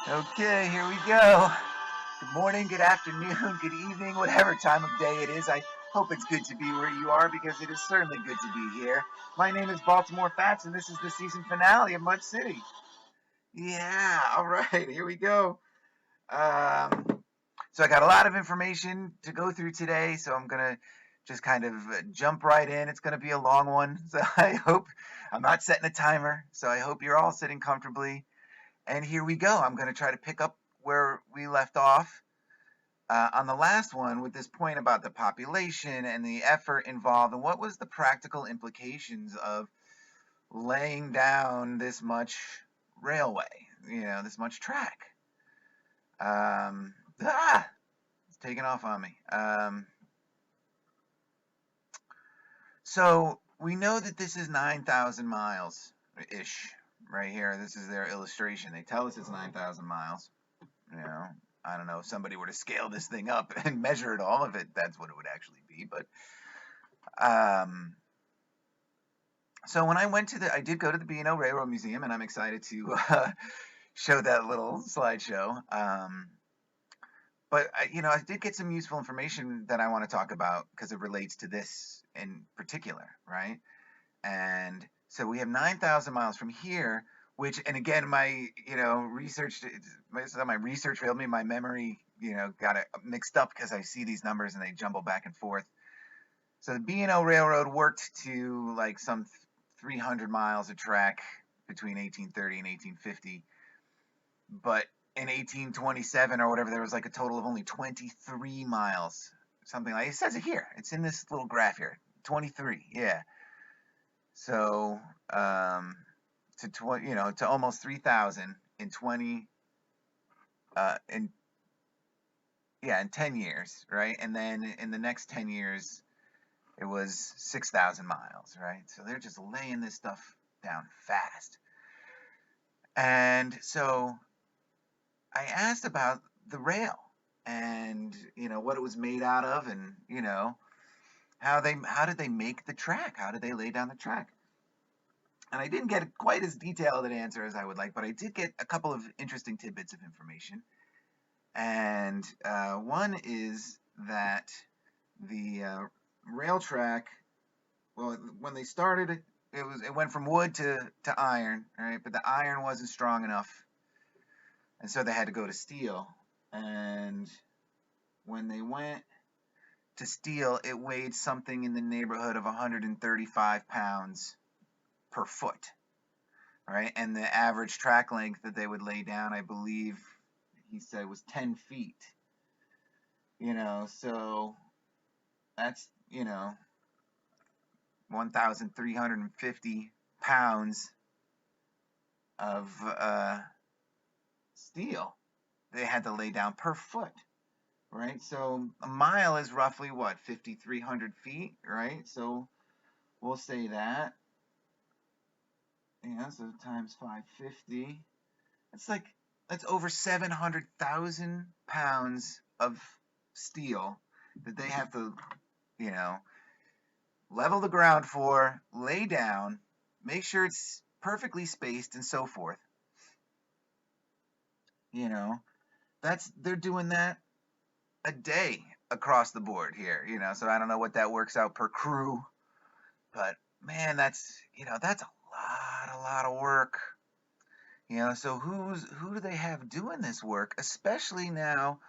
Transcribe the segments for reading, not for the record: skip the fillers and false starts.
Okay, here we go. Good morning, good afternoon, good evening, whatever time of day it is. I hope it's good to be where you are because it is certainly good to be here. My name is Baltimore Fats, and this is the season finale of Mud City. Yeah, all right, here we go. So I got a lot of information to go through today, so I'm gonna just kind of jump right in. It's gonna be a long one, so I hope I'm not setting a timer. So I hope you're all sitting comfortably. And here we go. I'm going to try to pick up where we left off on the last one with this point about the population and the effort involved and what was the practical implications of laying down this much railway, this much track. It's taking off on me. So we know that this is 9,000 miles ish right here. This is their illustration. They tell us it's 9,000 miles. I don't know if somebody were to scale this thing up and measure it all, if that's what it would actually be. But so when I did go to the B&O Railroad Museum, and I'm excited to show that little slideshow. But I did get some useful information that I want to talk about because it relates to this in particular, right? And so we have 9,000 miles from here, which, and again, my research failed me. My memory got it mixed up because I see these numbers and they jumble back and forth. So the B&O Railroad worked to like some 300 miles of track between 1830 and 1850, but in 1827 or whatever, there was like a total of only 23 miles, something like it says it here. It's in this little graph here, 23. Yeah. So to almost 3,000 in 10 years, right? And then in the next 10 years, it was 6,000 miles, right? So they're just laying this stuff down fast. And so I asked about the rail and what it was made out of, and how did they make the track? How did they lay down the track? And I didn't get quite as detailed an answer as I would like, but I did get a couple of interesting tidbits of information. And one is that the rail track, well, when they started, it went from wood to iron, right? But the iron wasn't strong enough, and so they had to go to steel. And when they went to steel, it weighed something in the neighborhood of 135 pounds per foot, right? And the average track length that they would lay down, I believe he said, was 10 feet. So that's 1,350 pounds of steel they had to lay down per foot, right? So a mile is roughly what, 5,300 feet, right? So we'll say that. Yeah, so times 550. That's over 700,000 pounds of steel that they have to, level the ground for, lay down, make sure it's perfectly spaced, and so forth. They're doing that a day across the board here. So I don't know what that works out per crew, but man, that's a lot of work. So who do they have doing this work, especially now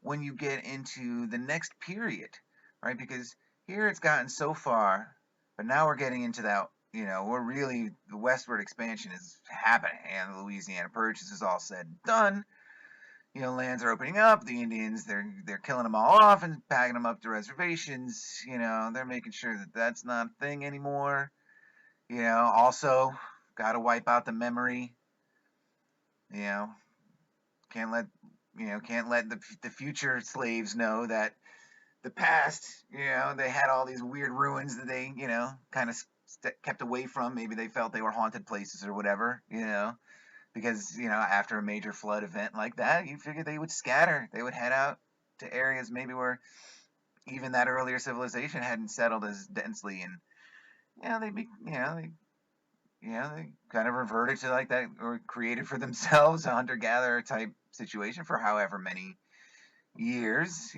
when you get into the next period, right? Because here it's gotten so far, but now we're getting into that, the westward expansion is happening, and the Louisiana Purchase is all said and done. Lands are opening up. The Indians, they're killing them all off and packing them up to reservations. They're making sure that that's not a thing anymore. Also got to wipe out the memory. Can't let the future slaves know that the past, they had all these weird ruins that they, kind of kept away from. Maybe they felt they were haunted places or whatever, because, after a major flood event like that, you figure they would scatter. They would head out to areas maybe where even that earlier civilization hadn't settled as densely, and, they they kind of reverted to like that, or created for themselves a hunter-gatherer type situation for however many years,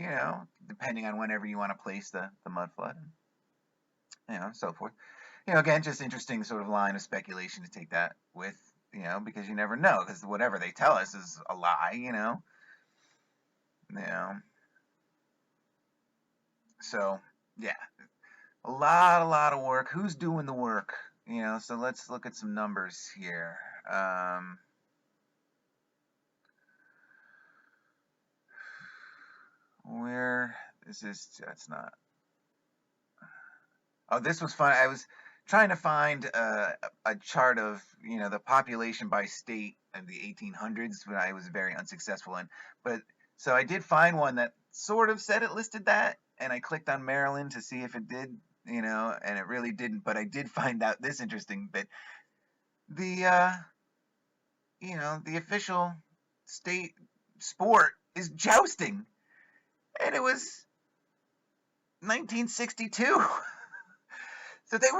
depending on whenever you want to place the mud flood, so forth. Again, just interesting sort of line of speculation to take that with, because you never know, because whatever they tell us is a lie, So, yeah, a lot of work. Who's doing the work? So let's look at some numbers here. Where is this? That's not. Oh, this was fun. I was trying to find a chart of the population by state in the 1800s, but I was very unsuccessful in. But so I did find one that sort of said it listed that, and I clicked on Maryland to see if it did, and it really didn't. But I did find out this interesting bit. The the official state sport is jousting, and it was 1962. So they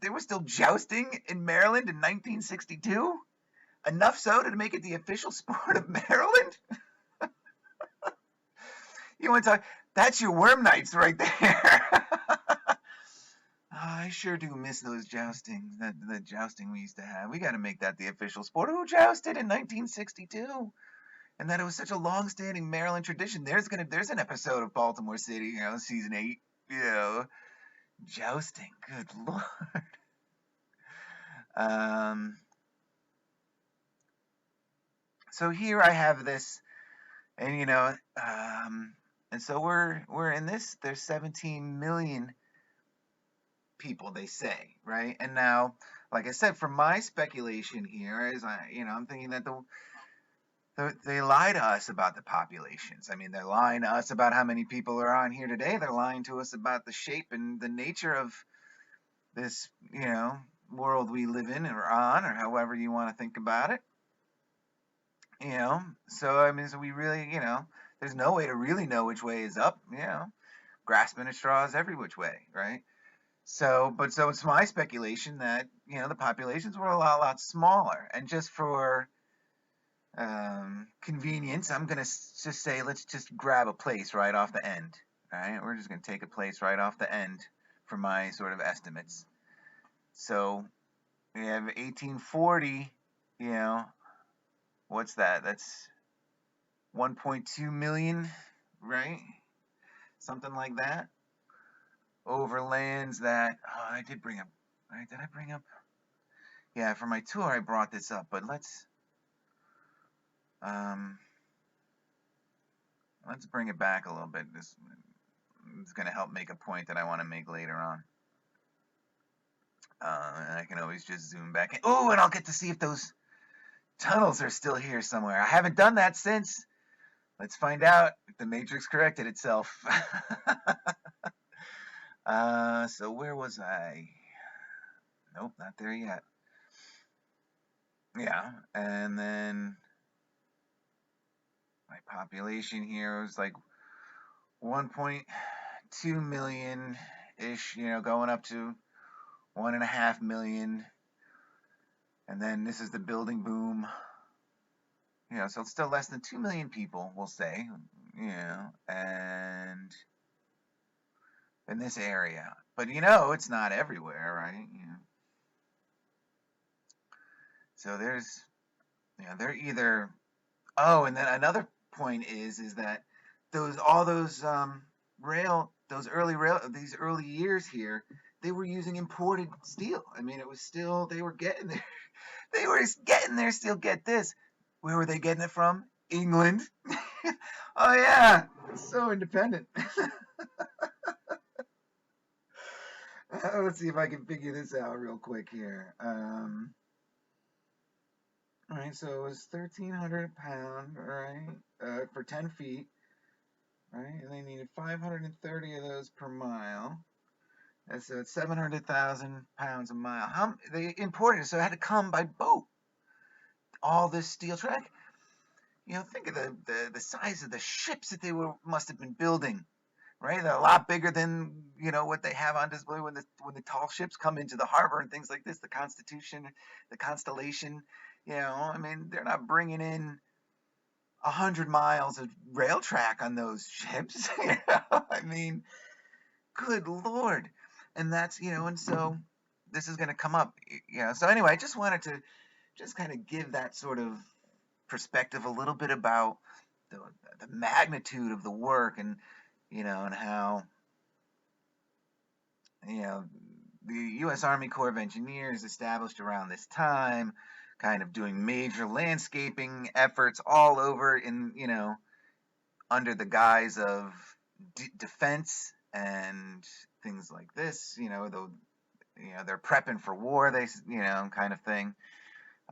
were still jousting in Maryland in 1962. Enough so to make it the official sport of Maryland. You want to talk? That's your worm nights right there. I sure do miss those jousting. The jousting we used to have. We got to make that the official sport. Who jousted in 1962? And that it was such a long-standing Maryland tradition. There's an episode of Baltimore City, season 8. Jousting. Good lord. So here I have this, and and so we're in this. There's 17 million people, they say, right? And now, like I said, from my speculation here is, I'm thinking that they lie to us about the populations. I mean, they're lying to us about how many people are on here today. They're lying to us about the shape and the nature of this, world we live in or on, or however you want to think about it. So I mean, so we really, there's no way to really know which way is up, grasping at straws every which way, right? So it's my speculation that, the populations were a lot smaller. And just for convenience, I'm going to just say, let's just grab a place right off the end, all right? We're just going to take a place right off the end for my sort of estimates. So we have 1840, what's that? That's 1.2 million, right? Something like that. Over lands that, I did bring up, right? Did I bring up? Yeah, for my tour I brought this up, but let's bring it back a little bit. This is going to help make a point that I want to make later on. And I can always just zoom back in. Oh, and I'll get to see if those tunnels are still here somewhere. I haven't done that since. Let's find out if the Matrix corrected itself. So where was I? Nope, not there yet. Yeah, and then my population here was like 1.2 million ish, going up to 1.5 million. And then this is the building boom. So it's still less than 2 million people, we'll say, and in this area. But it's not everywhere, right? So there's, they're either. Oh, and then another point is that all those those early years here, they were using imported steel. I mean, it was still, they were getting there. They were getting there still. Get this. Where were they getting it from? England. Oh yeah, so independent. Let's see if I can figure this out real quick here. All right, so it was 1,300 a pound, right, for 10 feet, right, and they needed 530 of those per mile. And so it's 700,000 pounds a mile. They imported it, so it had to come by boat. All this steel track. Think of the size of the ships that they must have been building, right? They're a lot bigger than, what they have on display when the tall ships come into the harbor and things like this. The Constitution, the Constellation, I mean, they're not bringing in 100 miles of rail track on those ships. I mean, good Lord. And that's, and so this is going to come up, So anyway, I just wanted to just kind of give that sort of perspective a little bit about the, the magnitude of the work, and how, the U.S. Army Corps of Engineers established around this time, kind of doing major landscaping efforts all over under the guise of defense and things like this. They're prepping for war. Kind of thing.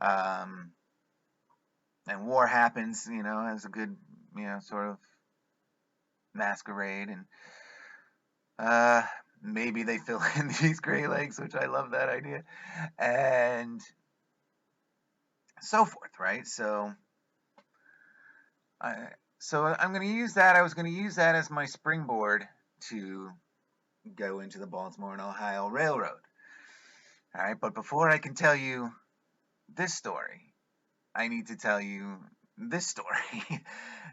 And war happens, as a good, sort of masquerade, and maybe they fill in these Great Lakes, which I love that idea, and so forth, right? So I'm going to use that. I was going to use that as my springboard to go into the Baltimore and Ohio Railroad. All right, but before I can tell you this story, I need to tell you this story.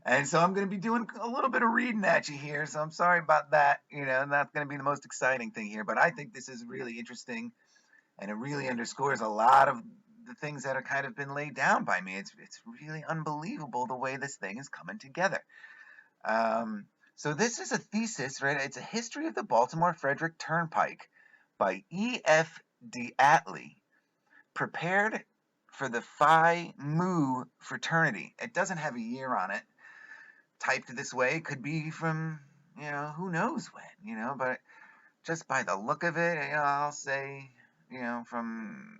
And so I'm going to be doing a little bit of reading at you here. So I'm sorry about that. Not going to be the most exciting thing here, but I think this is really interesting, and it really underscores a lot of the things that have kind of been laid down by me. It's really unbelievable the way this thing is coming together. So this is a thesis, right? It's a history of the Baltimore-Frederick Turnpike by E.F. D'Atley, prepared for the Phi Mu fraternity. It doesn't have a year on it. Typed this way, it could be from, who knows when, but just by the look of it, I'll say, from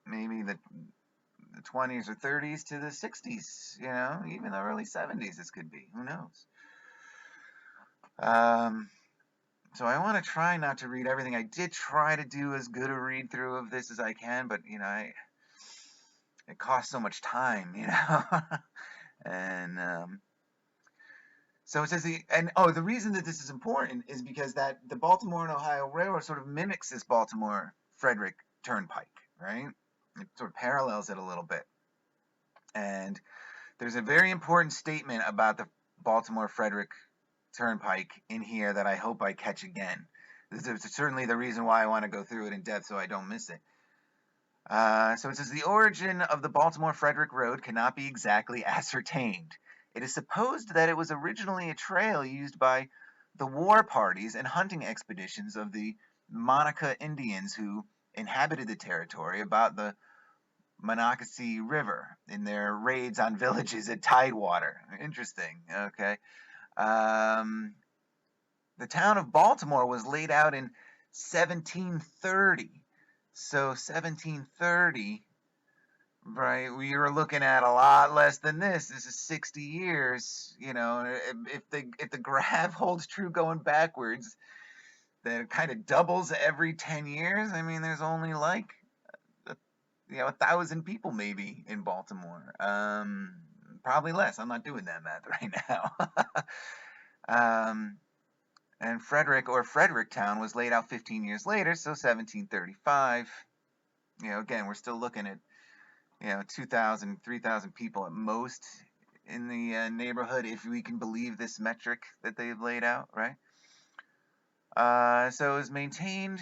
maybe the 20s or 30s to the 60s, even the early 70s this could be. Who knows? So I want to try not to read everything. I did try to do as good a read through of this as I can, but it costs so much time, and so it says the reason that this is important is because that the Baltimore and Ohio Railroad sort of mimics this Baltimore-Frederick Turnpike, right? It sort of parallels it a little bit. And there's a very important statement about the Baltimore-Frederick Turnpike in here that I hope I catch again. This is certainly the reason why I want to go through it in depth so I don't miss it. So it says, the origin of the Baltimore-Frederick Road cannot be exactly ascertained. It is supposed that it was originally a trail used by the war parties and hunting expeditions of the Monaca Indians who inhabited the territory about the Monocacy River in their raids on villages at Tidewater. Interesting. Okay. The town of Baltimore was laid out in 1730. So 1730, right? We were looking at a lot less than this. This is 60 years. If the graph holds true going backwards, then it kind of doubles every 10 years. I mean, there's only like 1,000 people maybe in Baltimore. Probably less. I'm not doing that math right now. And Fredericktown was laid out 15 years later, so 1735. Again, we're still looking at 2,000, 3,000 people at most in the neighborhood, if we can believe this metric that they've laid out, right? So it was maintained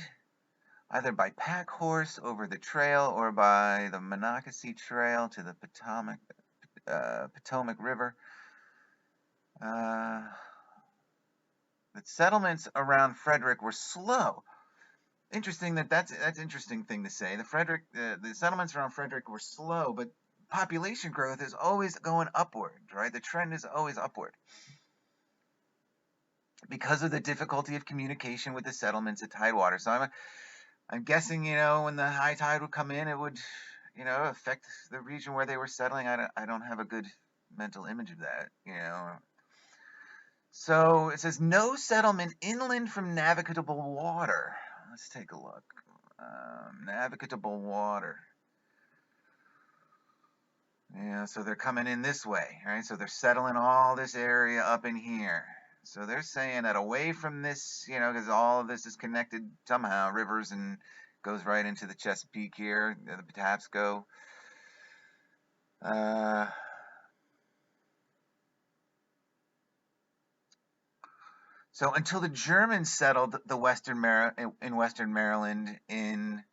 either by pack horse over the trail or by the Monocacy Trail to the Potomac River. The settlements around Frederick were slow. Interesting that's interesting thing to say. The settlements around Frederick were slow, but population growth is always going upward, right? The trend is always upward because of the difficulty of communication with the settlements at Tidewater. So I'm guessing, when the high tide would come in, it would, affect the region where they were settling. I don't have a good mental image of that, So it says no settlement inland from navigable water. Let's take a look. Navigable water. So they're coming in this way, right? So they're settling all this area up in here. So they're saying that away from this, because all of this is connected somehow, rivers, and goes right into the Chesapeake here, the Patapsco. So until the Germans settled the in Western Maryland in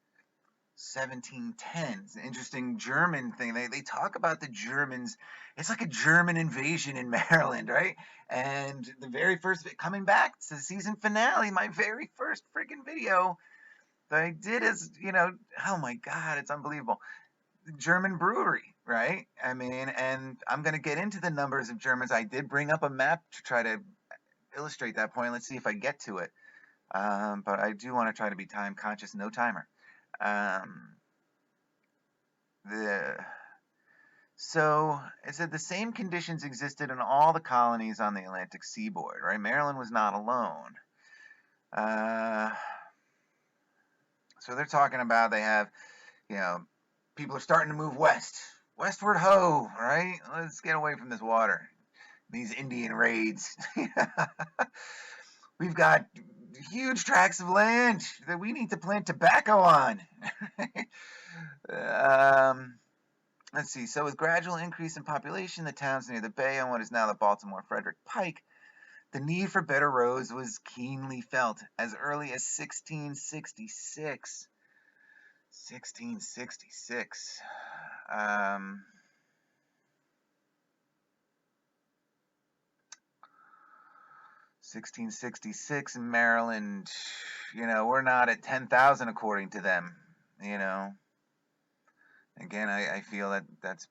1710s. Interesting German thing. They talk about the Germans. It's like a German invasion in Maryland, right? And the very first coming back to the season finale, my very first freaking video that I did is, oh my God, it's unbelievable. German brewery, right? I mean, and I'm going to get into the numbers of Germans. I did bring up a map to try to illustrate that point. Let's see if I get to it. But I do want to try to be time conscious, no timer. So it said the same conditions existed in all the colonies on the Atlantic seaboard, right? Maryland was not alone. So they're talking about they have, people are starting to move westward ho, right? Let's get away from this water, these Indian raids. We've got huge tracts of land that we need to plant tobacco on. Let's see. So with gradual increase in population, the towns near the bay on what is now the Baltimore Frederick Pike, the need for better roads was keenly felt as early as 1666. 1666. 1666 in Maryland, we're not at 10,000 according to them, Again, I feel that that's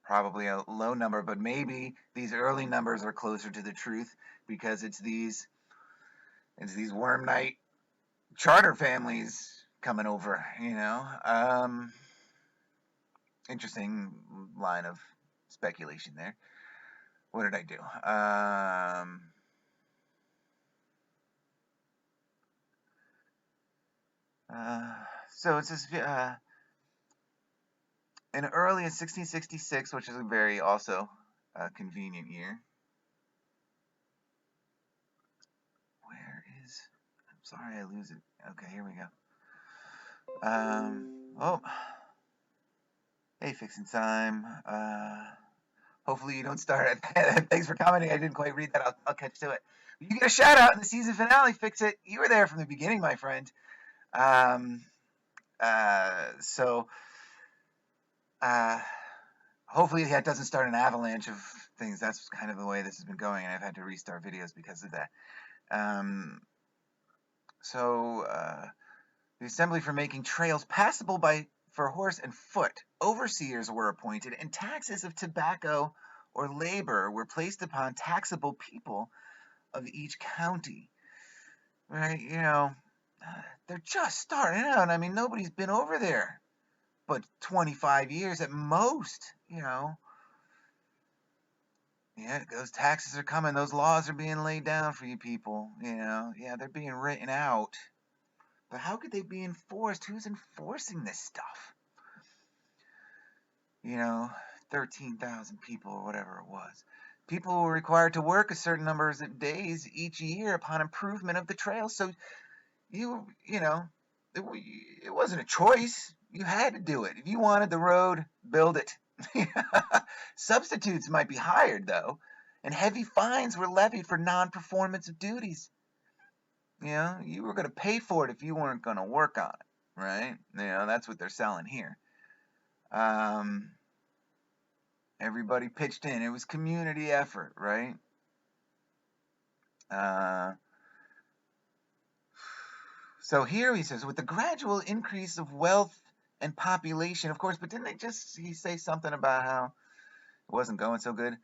probably a low number, but maybe these early numbers are closer to the truth because it's these worm night charter families coming over, Interesting line of speculation there. What did I do? So it says in early in 1666, which is a very also convenient year. Where is? I'm sorry, I lose it. Okay, here we go. Hey, fixing time. Hopefully you don't start. Thanks for commenting. I didn't quite read that. I'll catch to it. You get a shout out in the season finale. Fix it. You were there from the beginning, my friend. So hopefully that doesn't start an avalanche of things. That's kind of the way this has been going, and I've had to restart videos because of that. So the assembly for making trails passable for horse and foot, overseers were appointed, and taxes of tobacco or labor were placed upon taxable people of each county. Right? They're just starting out. I mean, nobody's been over there but 25 years at most, Yeah, those taxes are coming. Those laws are being laid down for you people, Yeah, they're being written out. But how could they be enforced? Who's enforcing this stuff? 13,000 people or whatever it was. People were required to work a certain number of days each year upon improvement of the trail. So it wasn't a choice. You had to do it. If you wanted the road, build it. Substitutes might be hired, though, and heavy fines were levied for non-performance of duties. You were going to pay for it if you weren't going to work on it, right? That's what they're selling here. Everybody pitched in. It was community effort, right? So here he says, with the gradual increase of wealth and population, of course, but didn't he say something about how it wasn't going so good?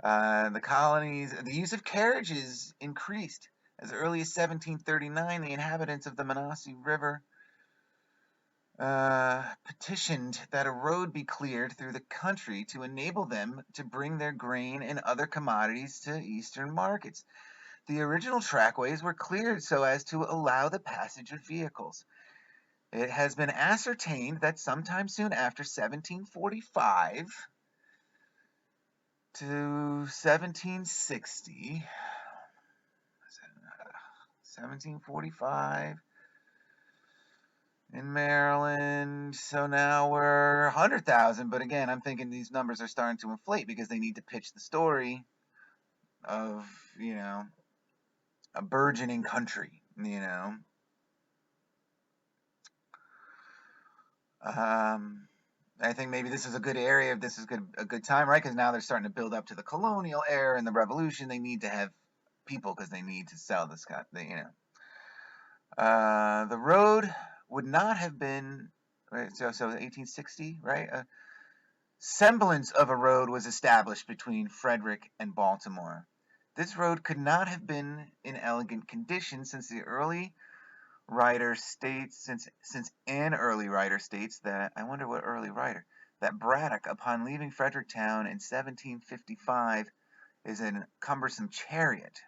The colonies, the use of carriages increased. As early as 1739, the inhabitants of the Manassas River petitioned that a road be cleared through the country to enable them to bring their grain and other commodities to eastern markets. The original trackways were cleared so as to allow the passage of vehicles. It has been ascertained that sometime soon after 1745 to 1760, 1745 in Maryland. So now we're 100,000. But again, I'm thinking these numbers are starting to inflate because they need to pitch the story of, a burgeoning country, I think maybe this is a good area. This is a good time, right? Because now they're starting to build up to the colonial era and the revolution. They need to have people because they need to sell this guy. The road would not have been right. So 1860, right? A semblance of a road was established between Frederick and Baltimore. This road could not have been in elegant condition since an early writer states that I wonder what early writer that Braddock, upon leaving Fredericktown in 1755, is in a cumbersome chariot.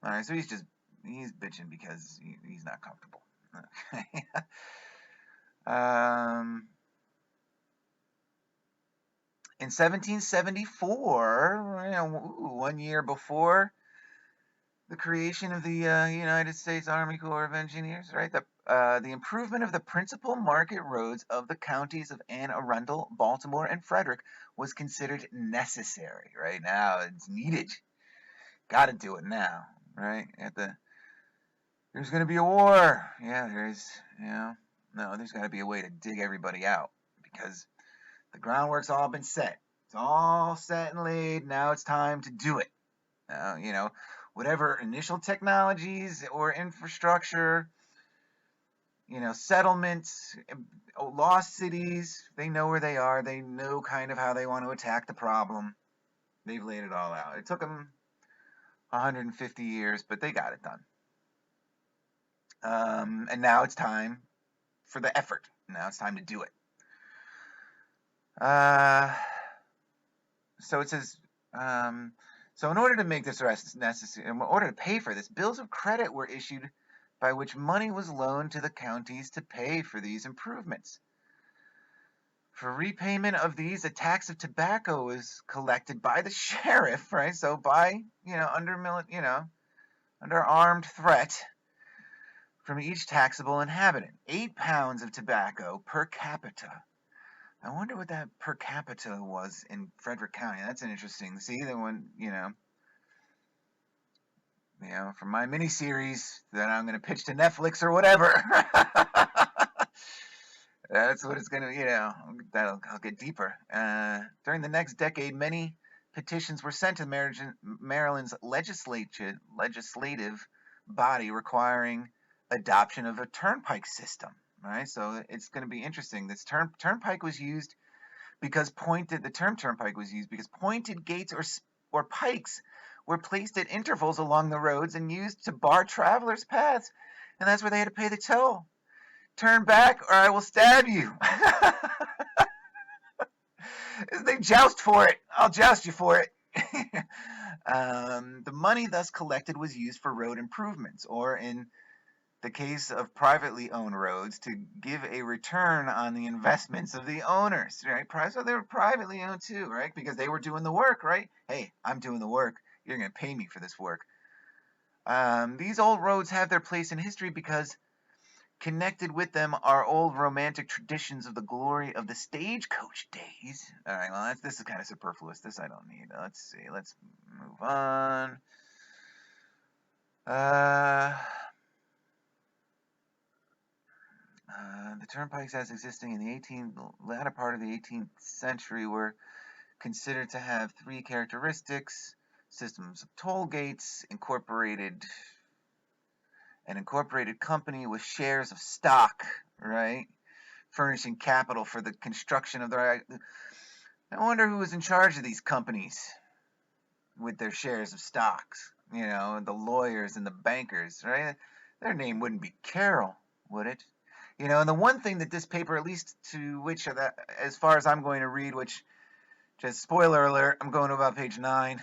All right, so he's bitching because he's not comfortable. Okay. In 1774, 1 year before the creation of the United States Army Corps of Engineers, right? The improvement of the principal market roads of the counties of Anne Arundel, Baltimore, and Frederick was considered necessary. Right now, it's needed. Got to do it now, right? There's going to be a war. Yeah, no, there's got to be a way to dig everybody out because the groundwork's all been set. It's all set and laid. Now it's time to do it. Whatever initial technologies or infrastructure, settlements, lost cities, they know where they are. They know kind of how they want to attack the problem. They've laid it all out. It took them 150 years, but they got it done. And now it's time for the effort. Now it's time to do it. So it says, so in order to make this necessary, in order to pay for this, bills of credit were issued by which money was loaned to the counties to pay for these improvements. For repayment of these, a tax of tobacco was collected by the sheriff, right? So by, under armed threat from each taxable inhabitant. 8 pounds of tobacco per capita. I wonder what that per capita was in Frederick County. That's an interesting. See, the one, from my miniseries that I'm going to pitch to Netflix or whatever. That's what it's going to, I'll get deeper. During the next decade, many petitions were sent to Maryland's legislative body requiring adoption of a turnpike system. Right, so it's going to be interesting. This turnpike was used because pointed gates or pikes were placed at intervals along the roads and used to bar travelers' paths, and that's where they had to pay the toll. Turn back, or I will stab you. They joust for it. I'll joust you for it. The money thus collected was used for road improvements, or in the case of privately owned roads, to give a return on the investments of the owners, right? So they were privately owned too, right? Because they were doing the work, right? Hey, I'm doing the work. You're going to pay me for this work. These old roads have their place in history because connected with them are old romantic traditions of the glory of the stagecoach days. All right, well, this is kind of superfluous. This I don't need. Let's see. Let's move on. The turnpikes as existing in the latter part of the 18th century were considered to have 3 characteristics: systems of toll gates, an incorporated company with shares of stock, right, furnishing capital for the construction of I wonder who was in charge of these companies with their shares of stocks, the lawyers and the bankers, right? Their name wouldn't be Carroll, would it? And the one thing that this paper, at least to which, as far as I'm going to read, which, just spoiler alert, I'm going to about page 9.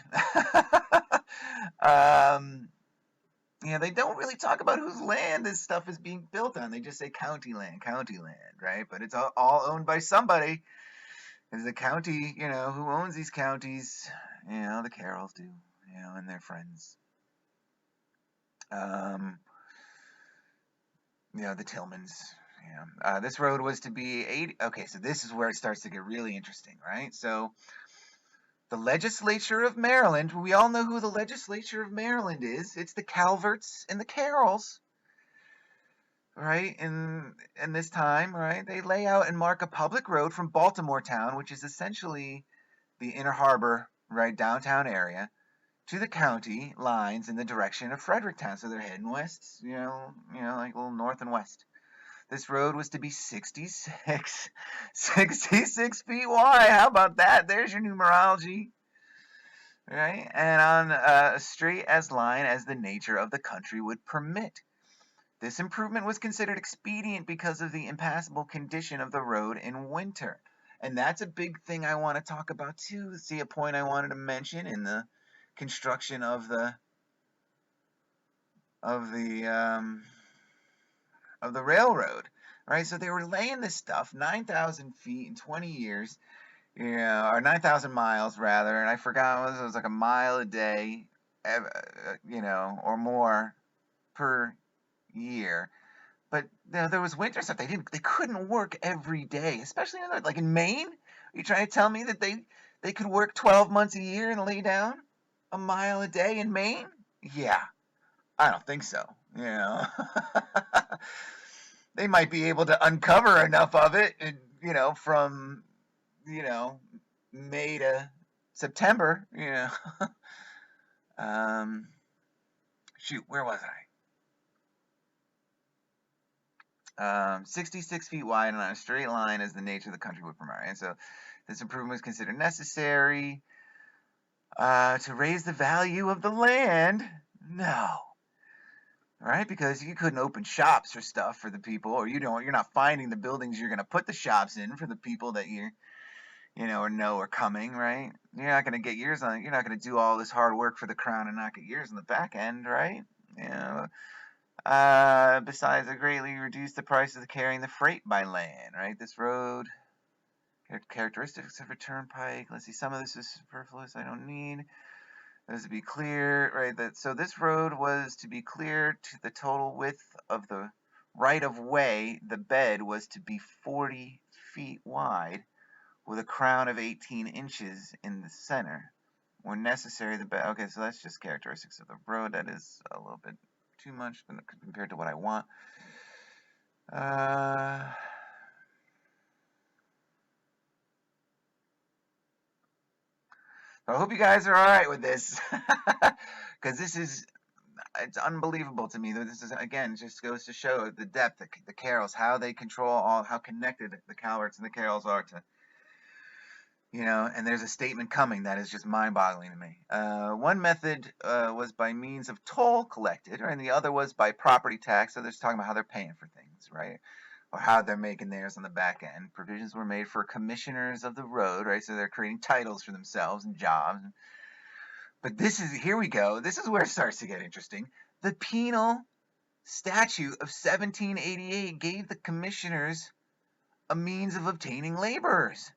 They don't really talk about whose land this stuff is being built on. They just say county land, right? But it's all owned by somebody. It's the county, who owns these counties. The Carrolls do, and their friends. the Tillmans. This road was to be 80. Okay, so this is where it starts to get really interesting, right? So the legislature of Maryland, we all know who the legislature of Maryland is. It's the Calverts and the Carrolls, right? In this time, right? They lay out and mark a public road from Baltimore town, which is essentially the inner harbor, right, downtown area, to the county lines in the direction of Fredericktown. So they're heading west, like a little north and west. This road was to be 66 feet wide. How about that? There's your numerology. Right? And on a straight as line as the nature of the country would permit. This improvement was considered expedient because of the impassable condition of the road in winter. And that's a big thing I want to talk about too. See, a point I wanted to mention in the construction of the railroad, right? So they were laying this stuff 9,000 feet in 20 years, or 9,000 miles rather, and I forgot it was like a mile a day, or more per year. But there was winter stuff. They couldn't work every day, especially like in Maine. Are you trying to tell me that they could work 12 months a year and lay down a mile a day in Maine? Yeah, I don't think so. They might be able to uncover enough of it, from May to September. Shoot, where was I? 66 feet wide and on a straight line as the nature of the country would permit. And so this improvement was considered necessary to raise the value of the land. No. Right? Because you couldn't open shops or stuff for the people, or you're not finding the buildings you're going to put the shops in for the people that or know are coming, right? You're not going to get yours on. You're not going to do all this hard work for the crown and not get yours on the back end, right? Besides, it greatly reduced the price of carrying the freight by land, right? This road, characteristics of a turnpike. Let's see, some of this is superfluous. I don't need. This to be clear, right? So this road was to be clear to the total width of the right of way. The bed was to be 40 feet wide, with a crown of 18 inches in the center. Where necessary, the bed. Okay, so that's just characteristics of the road. That is a little bit too much compared to what I want. I hope you guys are all right with this, because it's unbelievable to me. This is, again, just goes to show the depth, the Carrolls, how they control how connected the Calverts and the Carrolls are to, and there's a statement coming that is just mind-boggling to me. One method was by means of toll collected, and the other was by property tax. So they're just talking about how they're paying for things, right? Or how they're making theirs on the back end. Provisions were made for commissioners of the road, right? So they're creating titles for themselves and jobs. But here we go. This is where it starts to get interesting. The penal statute of 1788 gave the commissioners a means of obtaining laborers.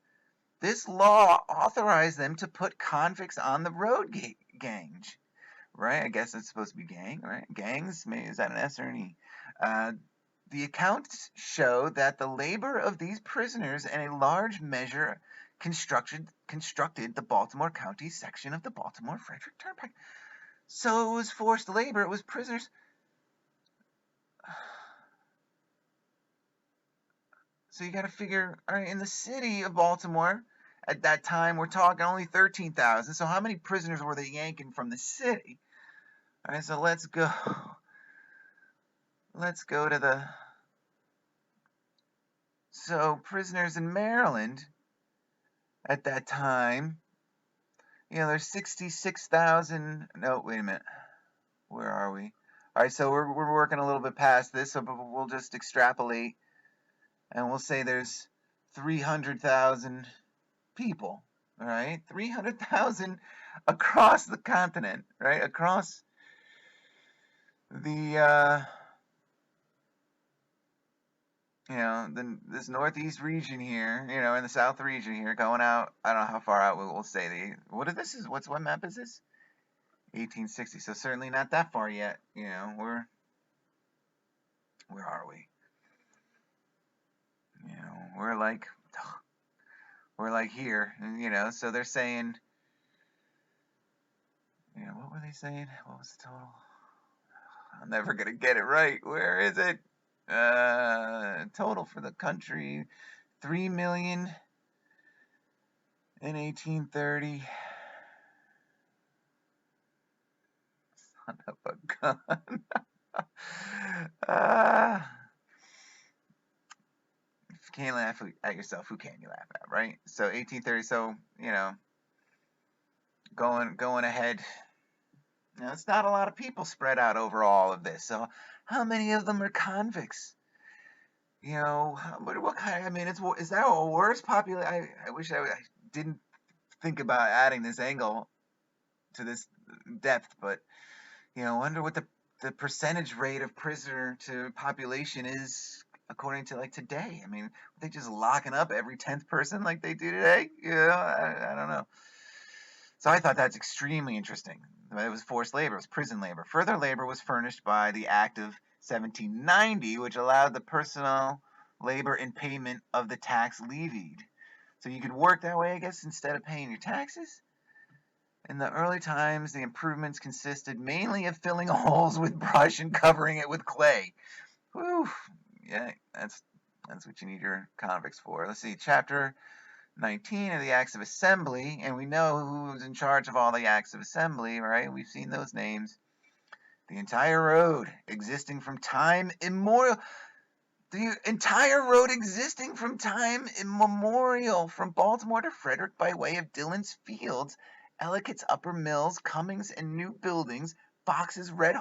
This law authorized them to put convicts on the road gangs, right? I guess it's supposed to be gang, right? Gangs, maybe, is that an S or an E? The accounts show that the labor of these prisoners in a large measure constructed the Baltimore County section of the Baltimore-Frederick Turnpike. So it was forced labor. It was prisoners. So you got to figure, all right, in the city of Baltimore at that time, we're talking only 13,000. So how many prisoners were they yanking from the city? All right, so let's go to so prisoners in Maryland at that time, there's 66,000. No, wait a minute. Where are we? All right, so we're working a little bit past this, so we'll just extrapolate, and we'll say there's 300,000 people. All right, 300,000 across the continent, right? Across the this northeast region here, in the south region here, going out. I don't know how far out we'll say. What map is this? 1860. So certainly not that far yet. Where are we? we're like here, and so they're saying, what were they saying? What was the total? I'm never gonna get it right. Where is it? Total for the country, 3 million in 1830. Son of a gun. uh, if you can't laugh at yourself, who can you laugh at, right? So 1830. So going ahead. It's not a lot of people spread out over all of this. So how many of them are convicts? What kind? I mean, is that a worse population? I wish I didn't think about adding this angle to this depth, but wonder what the percentage rate of prisoner to population is according to like today. I mean, are they just locking up every 10th person like they do today? I don't know. So I thought that's extremely interesting. It was forced labor, it was prison labor. Further labor was furnished by the Act of 1790, which allowed the personal labor in payment of the tax levied. So you could work that way, I guess, instead of paying your taxes. In the early times, the improvements consisted mainly of filling holes with brush and covering it with clay. Whew. Yeah, that's what you need your convicts for. Let's see, chapter 19 of the Acts of Assembly, and we know who's in charge of all the Acts of Assembly, right? We've seen those names. The entire road existing from time immemorial. The entire road existing from time immemorial from Baltimore to Frederick by way of Dillon's Fields, Ellicott's Upper Mills, Cummings and New Buildings, Fox's Red,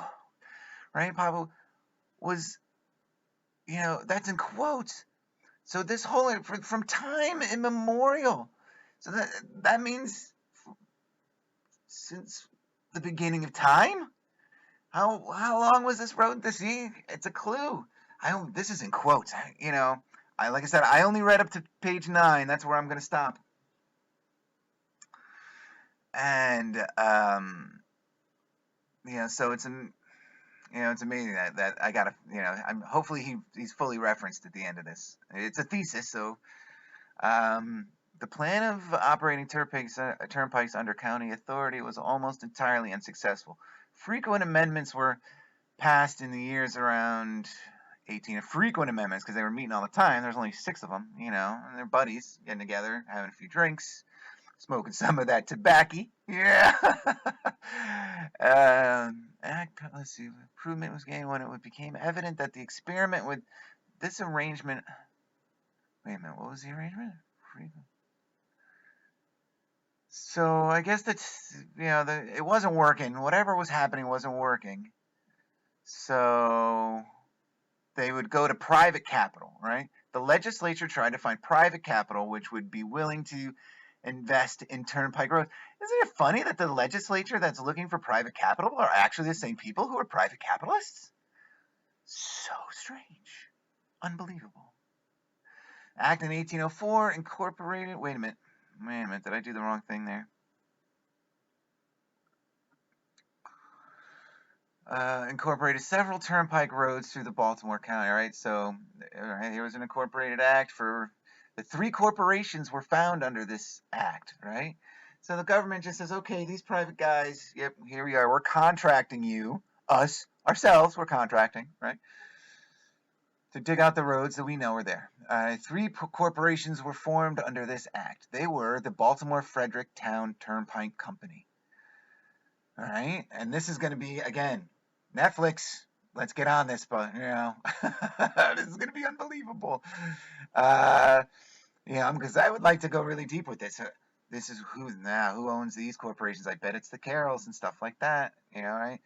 right, Pablo, was, that's in quotes. So this whole, from time immemorial. So that means since the beginning of time? How long was this road to see? It's a clue. This is in quotes. Like I said, I only read up to page 9. That's where I'm going to stop. And so it's amazing that I got hopefully he's fully referenced at the end of this. It's a thesis, so the plan of operating turnpikes under county authority was almost entirely unsuccessful. Frequent amendments were passed in the years around 18. Frequent amendments because they were meeting all the time. There's only 6 of them, and they're buddies getting together, having a few drinks, smoking some of that tobacco. Yeah. Let's see. Improvement was gained when it became evident that the experiment with this arrangement. Wait a minute. What was the arrangement? So I guess that's it wasn't working. Whatever was happening wasn't working. So they would go to private capital, right? The legislature tried to find private capital which would be willing to invest in turnpike roads. Isn't it funny that the legislature that's looking for private capital are actually the same people who are private capitalists? So strange. Unbelievable. Act in 1804 incorporated. Wait a minute. Did I do the wrong thing there? Incorporated several turnpike roads through the Baltimore County. All right, so here was an incorporated act for the 3 corporations were found under this act, right? So the government just says, okay, these private guys, yep, here we are. We're contracting you, ourselves, we're contracting, right, to dig out the roads that we know are there. 3 corporations were formed under this act. They were the Baltimore Fredericktown Turnpike Company. All right, and this is going to be, again, Netflix, let's get on this, but this is going to be unbelievable. Because I would like to go really deep with this. This is who owns these corporations. I bet it's the Carrolls and stuff like that, right?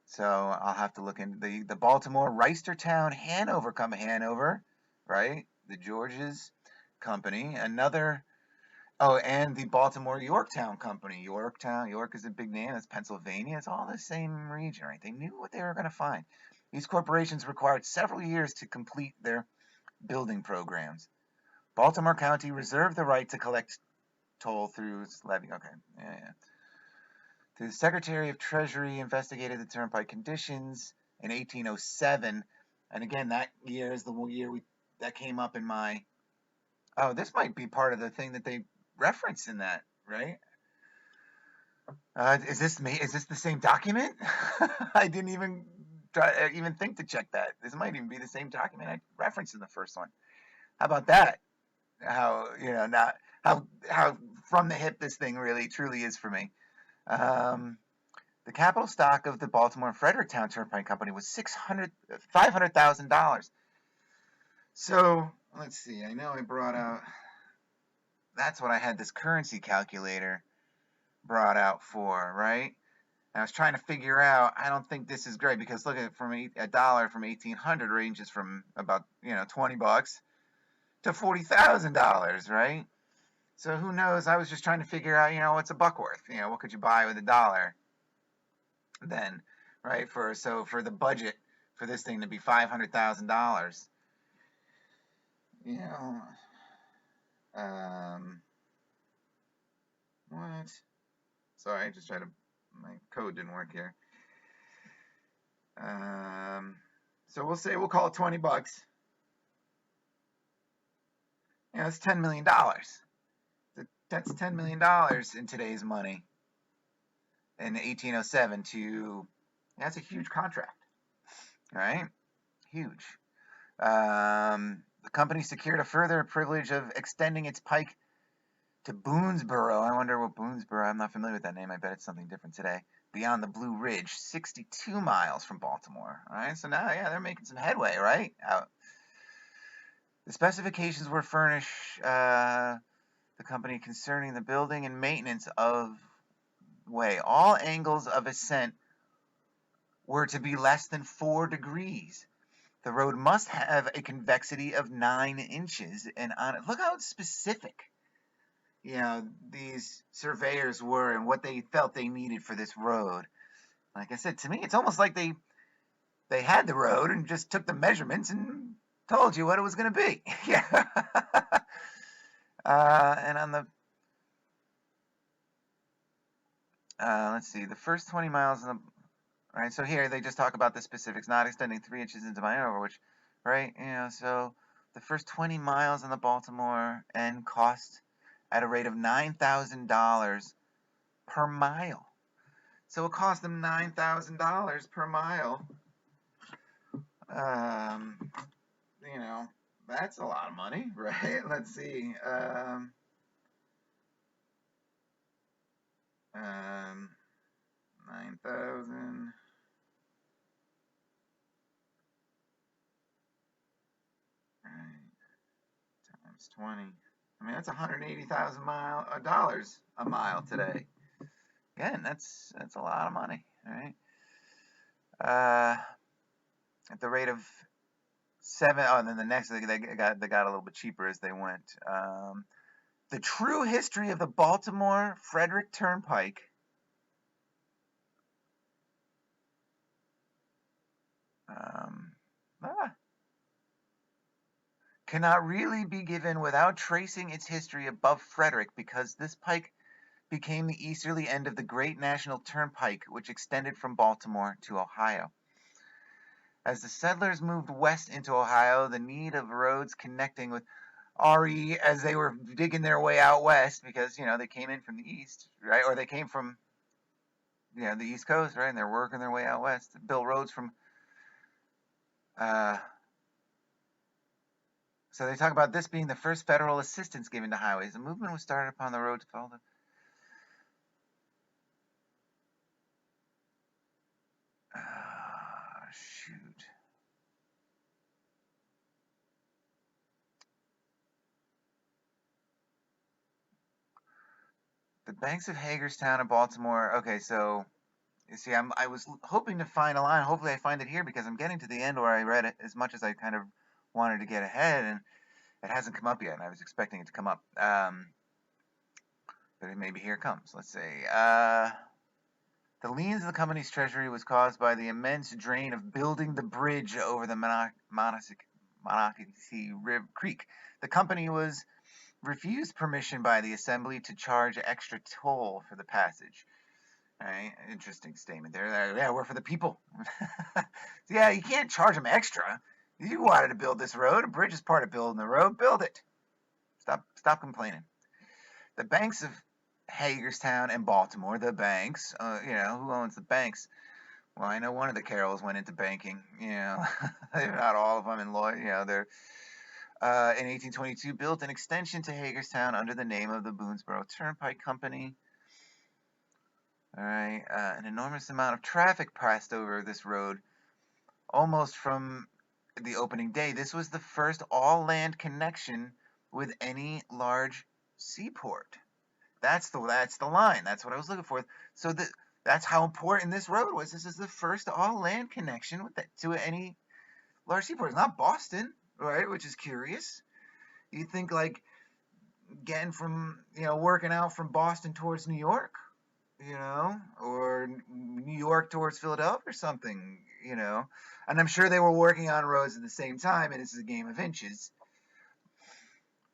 So I'll have to look into the Baltimore Reisterstown Hanover, right? The George's Company, another. Oh, and the Baltimore Yorktown Company. York is a big name. That's Pennsylvania. It's all the same region, right? They knew what they were going to find. These corporations required several years to complete their building programs. Baltimore County reserved the right to collect toll through its levy. Okay, yeah. The Secretary of Treasury investigated the turnpike conditions in 1807. And again, that year is the year we that came up in my. Oh, this might be part of the thing that they reference in that, right? Is this me? Is this the same document? I didn't even think to check that. This might even be the same document I referenced in the first one. How about that? How not how from the hip this thing really truly is for me. Um, the capital stock of the Baltimore and Fredericktown Turnpike Company was $500,000. So let's see. I know I brought out. That's what I had this currency calculator brought out for, right? And I was trying to figure out. I don't think this is great because look at a dollar from 1800 ranges from about $20 to $40,000, right? So who knows? I was just trying to figure out, what's a buck worth? What could you buy with a dollar then, right? For the budget for this thing to be $500,000, you know, what? Sorry, I just tried to. My code didn't work here. So we'll call it $20. That's $10 million. That's $10 million in today's money. In 1807 that's a huge contract, right? Huge. The company secured a further privilege of extending its pike to Boonesboro. I wonder what Boonesboro. I'm not familiar with that name. I bet it's something different today. Beyond the Blue Ridge, 62 miles from Baltimore. All right, so now, they're making some headway, right? The specifications were furnished the company concerning the building and maintenance of way. All angles of ascent were to be less than 4 degrees. The road must have a convexity of 9 inches, and on it, look how specific, these surveyors were and what they felt they needed for this road. Like I said, to me, it's almost like they had the road and just took the measurements and told you what it was going to be. Yeah. And on the let's see, the first 20 miles in the. All right, so here they just talk about the specifics, not extending 3 inches into my over, which, right, so the first 20 miles on the Baltimore end cost at a rate of $9,000 per mile. So it cost them $9,000 per mile. That's a lot of money, right? Let's see. 9,000 times 20. I mean, that's $180,000 a mile today. Again, that's a lot of money, right? At the rate of 7. Oh, and then the next they got a little bit cheaper as they went. The true history of the Baltimore Frederick Turnpike. Cannot really be given without tracing its history above Frederick, because this pike became the easterly end of the Great National Turnpike, which extended from Baltimore to Ohio. As the settlers moved west into Ohio, the need of roads connecting with RE as they were digging their way out west, because they came in from the east, right? Or they came from the East Coast, right? And they're working their way out west to build roads from. So they talk about this being the first federal assistance given to highways. The movement was started upon the road to follow the. Shoot. The banks of Hagerstown and Baltimore. Okay, so you see, I was hoping to find a line. Hopefully, I find it here because I'm getting to the end where I read it as much as I kind of wanted to get ahead, and it hasn't come up yet. And I was expecting it to come up, but maybe here it comes. Let's see. The liens of the company's treasury was caused by the immense drain of building the bridge over the Monocacy Creek. The company was refused permission by the assembly to charge extra toll for the passage. Right? Interesting statement there. Yeah, we're for the people. Yeah, you can't charge them extra. You wanted to build this road. A bridge is part of building the road. Build it. Stop complaining. The banks of Hagerstown and Baltimore, the banks, who owns the banks? Well, I know one of the Carrolls went into banking, they're not all of them in law, they're, in 1822, built an extension to Hagerstown under the name of the Boonesboro Turnpike Company. All right, an enormous amount of traffic passed over this road almost from the opening day. This was the first all-land connection with any large seaport. That's the line. That's what I was looking for. So that's how important this road was. This is the first all-land connection to any large seaport. It's not Boston, right? Which is curious. You think like getting from working out from Boston towards New York, or New York towards Philadelphia or something, And I'm sure they were working on roads at the same time, and this is a game of inches.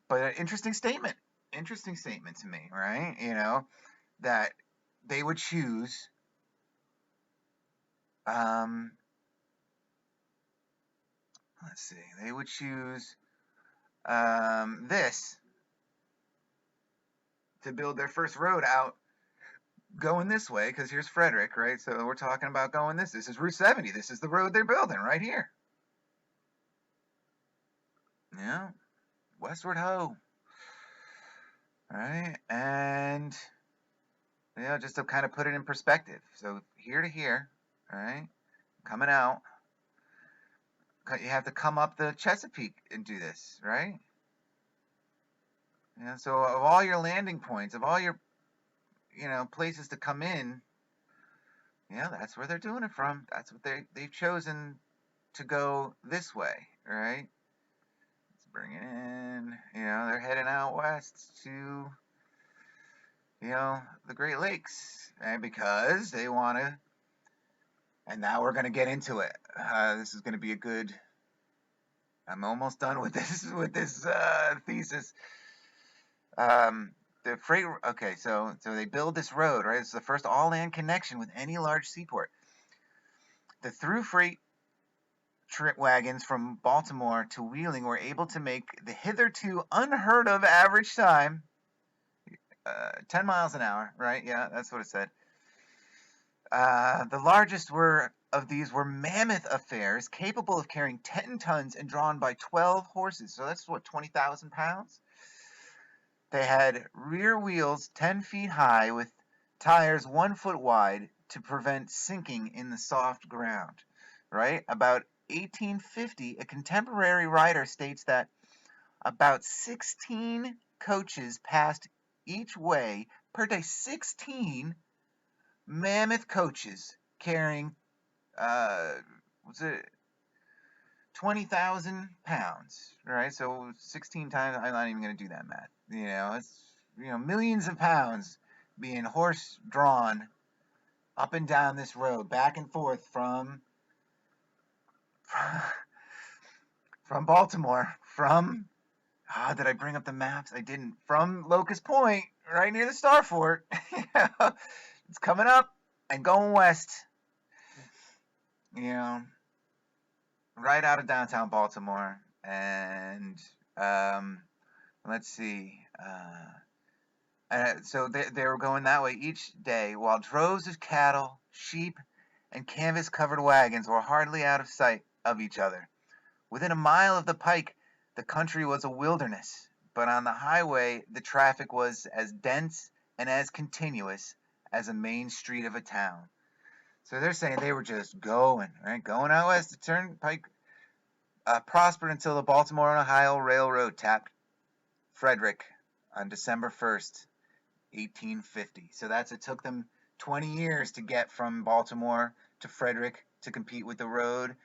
But an interesting statement to me, right? That they would choose let's see, they would choose this to build their first road out going this way, because here's Frederick, right? So we're talking about going this is Route 70. This is the road they're building right here. Yeah, westward ho. All right, and just to kind of put it in perspective. So here to here, all right, coming out, you have to come up the Chesapeake and do this, right? So of all your landing points, of all your places to come in, that's where they're doing it from. That's what they've chosen to go this way, right? Let's bring it in. They're heading out west to the Great Lakes, and because they want to. And now we're going to get into it. This is going to be a good. I'm almost done with this thesis. The freight. Okay, so they build this road, right? It's the first all-land connection with any large seaport. The through freight wagons from Baltimore to Wheeling were able to make the hitherto unheard of average time, 10 miles an hour, right? Yeah, that's what it said. The largest of these were mammoth affairs capable of carrying 10 tons and drawn by 12 horses. So that's 20,000 pounds? They had rear wheels 10 feet high with tires 1 foot wide to prevent sinking in the soft ground, right? About 1850, a contemporary writer states that about 16 coaches passed each way per day. 16 mammoth coaches carrying, 20,000 pounds, right? So 16 times, I'm not even going to do that math. It's, millions of pounds being horse drawn up and down this road, back and forth from Baltimore, did I bring up the maps? I didn't. From Locust Point, right near the Star Fort. It's coming up and going west. Right out of downtown Baltimore. And let's see. So they were going that way each day, while droves of cattle, sheep, and canvas-covered wagons were hardly out of sight of each other. Within a mile of the pike, the country was a wilderness, but on the highway, the traffic was as dense and as continuous as a main street of a town. So they're saying they were just going, right? Going out west. The turnpike prospered until the Baltimore and Ohio Railroad tapped Frederick on December 1st, 1850. So it took them 20 years to get from Baltimore to Frederick to compete with the road,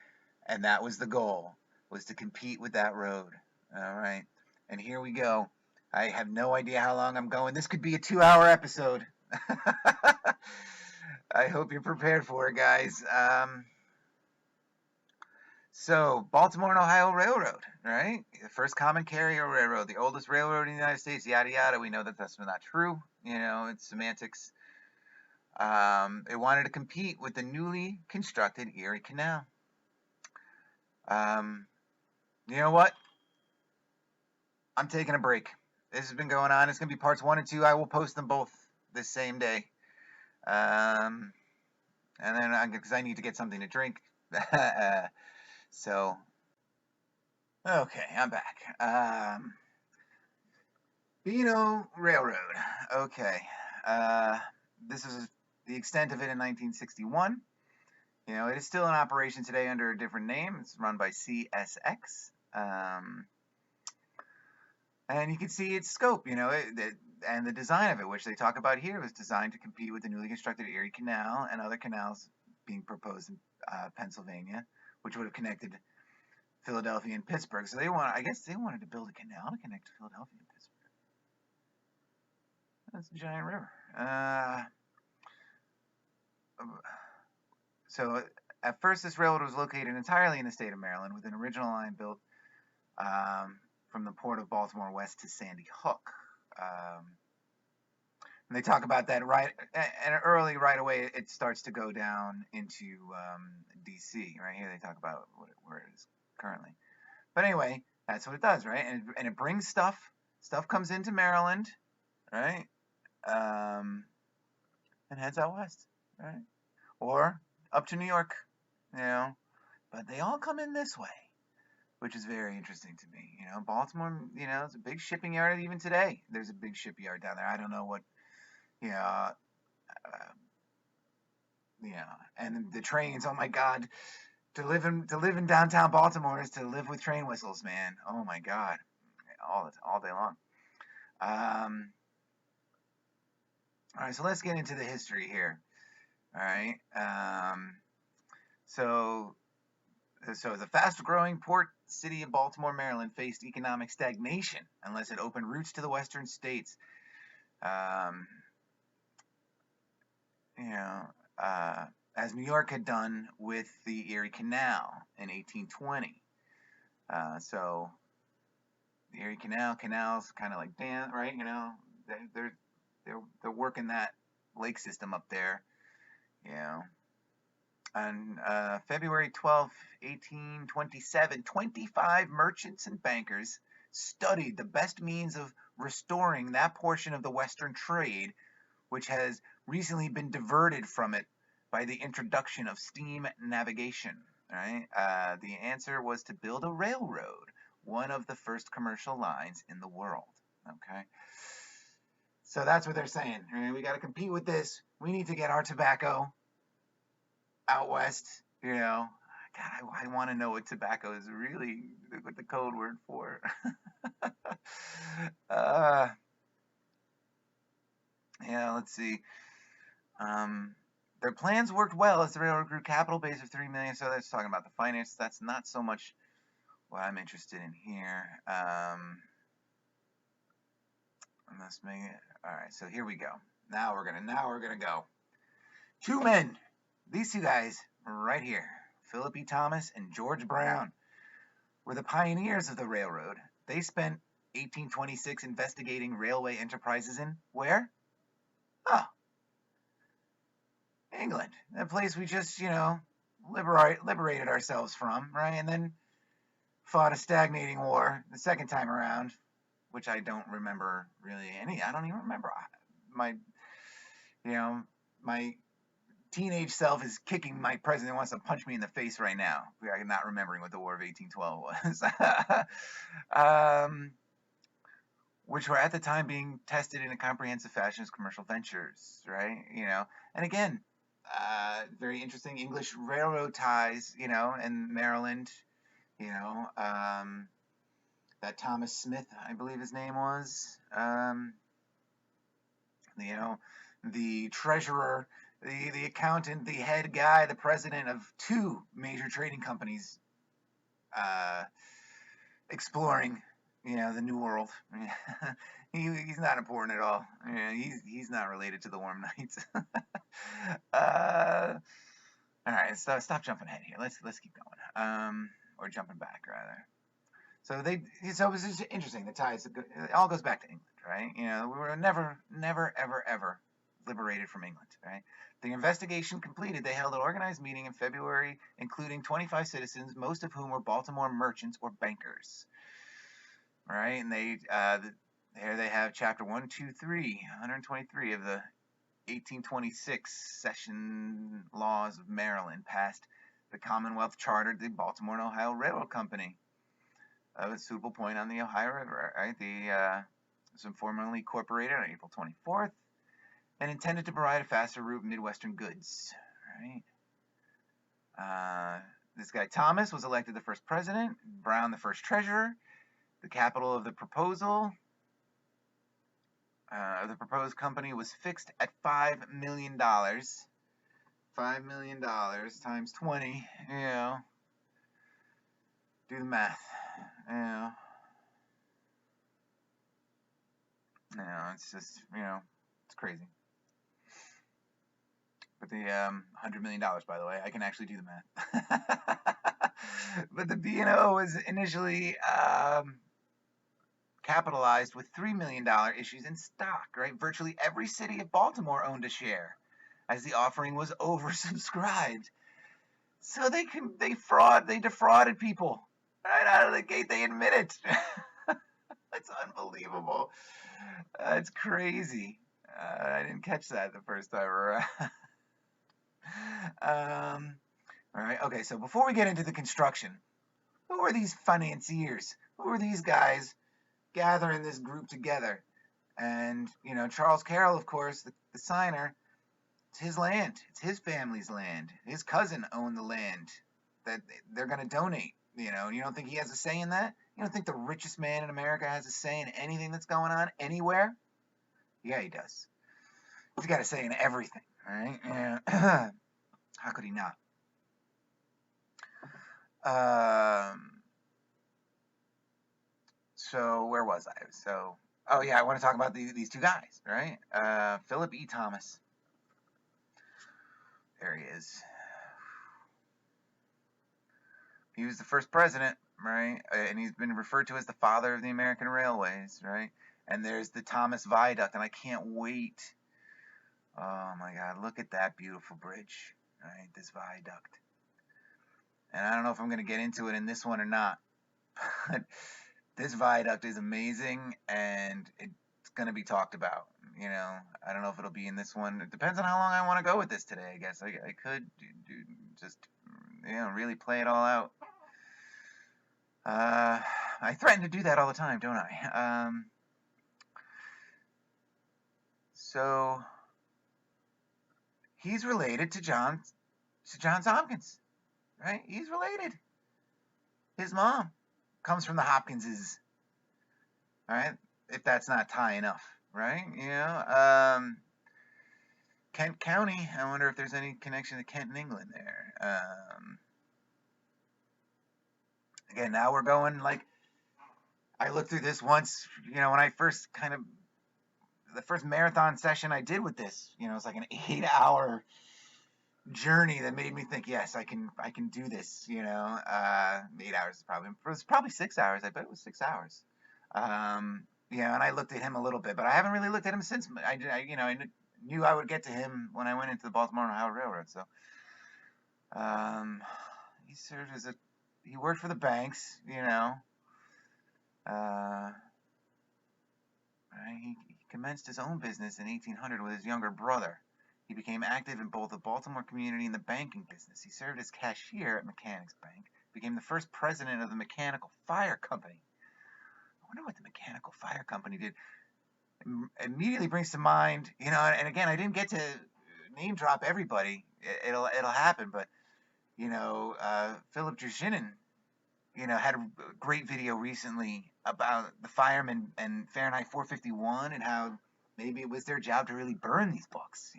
and that was the goal, was to compete with that road. All right, and here we go. I have no idea how long I'm going. This could be a 2-hour episode. I hope you're prepared for it, guys. So, Baltimore and Ohio Railroad, right? The first common carrier railroad, the oldest railroad in the United States, yada, yada. We know that that's not true. It's semantics. It wanted to compete with the newly constructed Erie Canal. You know what? I'm taking a break. This has been going on. It's going to be parts 1 and 2. I will post them both this same day. And then because I need to get something to drink. So, okay, I'm back. Beano Railroad. Okay. This is the extent of it in 1961. You know, it is still in operation today under a different name. It's run by CSX. And you can see its scope, you know, and the design of it, which they talk about here, was designed to compete with the newly constructed Erie Canal and other canals being proposed in Pennsylvania, which would have connected Philadelphia and Pittsburgh. So I guess they wanted to build a canal to connect Philadelphia and Pittsburgh. That's a giant river. So at first, this railroad was located entirely in the state of Maryland, with an original line built from the port of Baltimore west to Sandy Hook. And they talk about that right away. It starts to go down into D.C. Right here, they talk about where it is currently. But anyway, that's what it does, right? And it brings stuff. Stuff comes into Maryland, right? And heads out west, right? Or up to New York, you know. But they all come in this way, which is very interesting to me. You know, Baltimore, you know, it's a big shipping yard. Even today, there's a big shipyard down there. I don't know what, you know, and the trains. Oh my God, to live in downtown Baltimore is to live with train whistles, man. Oh my God, all day long. All right, so let's get into the history here. All right, so the fast-growing port city of Baltimore, Maryland, faced economic stagnation unless it opened routes to the western states. As New York had done with the Erie Canal in 1820. So the Erie Canal's kind of like damn, right? You know, they're working that lake system up there. You know. On February 12, 1827, 25 merchants and bankers studied the best means of restoring that portion of the Western trade which has recently been diverted from it by the introduction of steam navigation. Right? The answer was to build a railroad, one of the first commercial lines in the world. Okay. So that's what they're saying. Right? We got to compete with this. We need to get our tobacco out west, you know. God, I want to know what tobacco is really, what the code word for. Yeah, let's see. Their plans worked well as the railroad grew capital base of $3 million. So that's talking about the finance. That's not so much what I'm interested in here. Let's make it. All right, so here we go. Now we're gonna go. Two men. These two guys right here, Philip E. Thomas and George Brown, were the pioneers of the railroad. They spent 1826 investigating railway enterprises in where? Oh, England, that place we just, liberated ourselves from, right? And then fought a stagnating war the second time around, which I don't remember really any. I don't even remember my teenage self is kicking my president, wants to punch me in the face right now. I'm not remembering what the War of 1812 was. Which were at the time being tested in a comprehensive fashion as commercial ventures, right? You know, and again, very interesting English railroad ties, you know, in Maryland, you know, that Thomas Smith, I believe his name was, you know, the treasurer, the accountant, the head guy, the president of two major trading companies, exploring, you know, the New World. He's not important at all. He's not related to the Warm Knights. All right, so stop jumping ahead here. Let's keep going. Or jumping back rather. So it was just interesting. The ties. It all goes back to England, right? You know, we were never, ever liberated from England, right? The investigation completed, they held an organized meeting in February, including 25 citizens, most of whom were Baltimore merchants or bankers. All right, and there they have Chapter 123, 123 of the 1826 Session Laws of Maryland passed. The Commonwealth chartered the Baltimore and Ohio Railroad Company of a suitable point on the Ohio River. Right, was informally incorporated on April 24th and intended to provide a faster route Midwestern goods. Right. This guy Thomas was elected the first president. Brown the first treasurer. The capital of the proposed company was fixed at $5 million. $5 million times 20, do the math, it's just, it's crazy. But the $100 million, by the way, I can actually do the math. But the B&O was initially capitalized with $3 million issues in stock, right? Virtually every city of Baltimore owned a share, as the offering was oversubscribed. So they defrauded people right out of the gate. They admit it. It's unbelievable. It's crazy. I didn't catch that the first time around. All right. Okay. So before we get into the construction, who are these financiers? Who are these guys gathering this group together? And Charles Carroll, of course, the signer. It's his land. It's his family's land. His cousin owned the land that they're going to donate. You don't think he has a say in that? You don't think the richest man in America has a say in anything that's going on anywhere? Yeah, he does. He's got a say in everything, right? Yeah. How could he not? So where was I? Oh yeah, I want to talk about these two guys, right? Philip E. Thomas. There he is. He was the first president, right? And he's been referred to as the father of the American railways, right? And there's the Thomas Viaduct, and I can't wait. Oh my God, look at that beautiful bridge, right? This viaduct. And I don't know if I'm going to get into it in this one or not, but this viaduct is amazing, and it's going to be talked about. I don't know if it'll be in this one. It depends on how long I want to go with this today, I guess. I could just, really play it all out. I threaten to do that all the time, don't I? So he's related to Johns Hopkins, right? He's related. His mom comes from the Hopkinses, all right? If that's not tie enough, right? Kent County, I wonder if there's any connection to Kent and England there. Again, now we're going, I looked through this once, when I first the first marathon session I did with this, it's like an 8-hour journey that made me think, yes, I can do this, 8 hours is it was probably 6 hours. I bet it was 6 hours. And I looked at him a little bit, but I haven't really looked at him since. I knew I would get to him when I went into the Baltimore and Ohio Railroad. So, he worked for the banks, he commenced his own business in 1800 with his younger brother. He became active in both the Baltimore community and the banking business. He served as cashier at Mechanics Bank, became the first president of the Mechanical Fire Company. I wonder what the Mechanical Fire Company did. Immediately brings to mind, and again, I didn't get to name drop everybody. It'll happen, but Philip Druzhinin, had a great video recently about the firemen and Fahrenheit 451 and how maybe it was their job to really burn these books.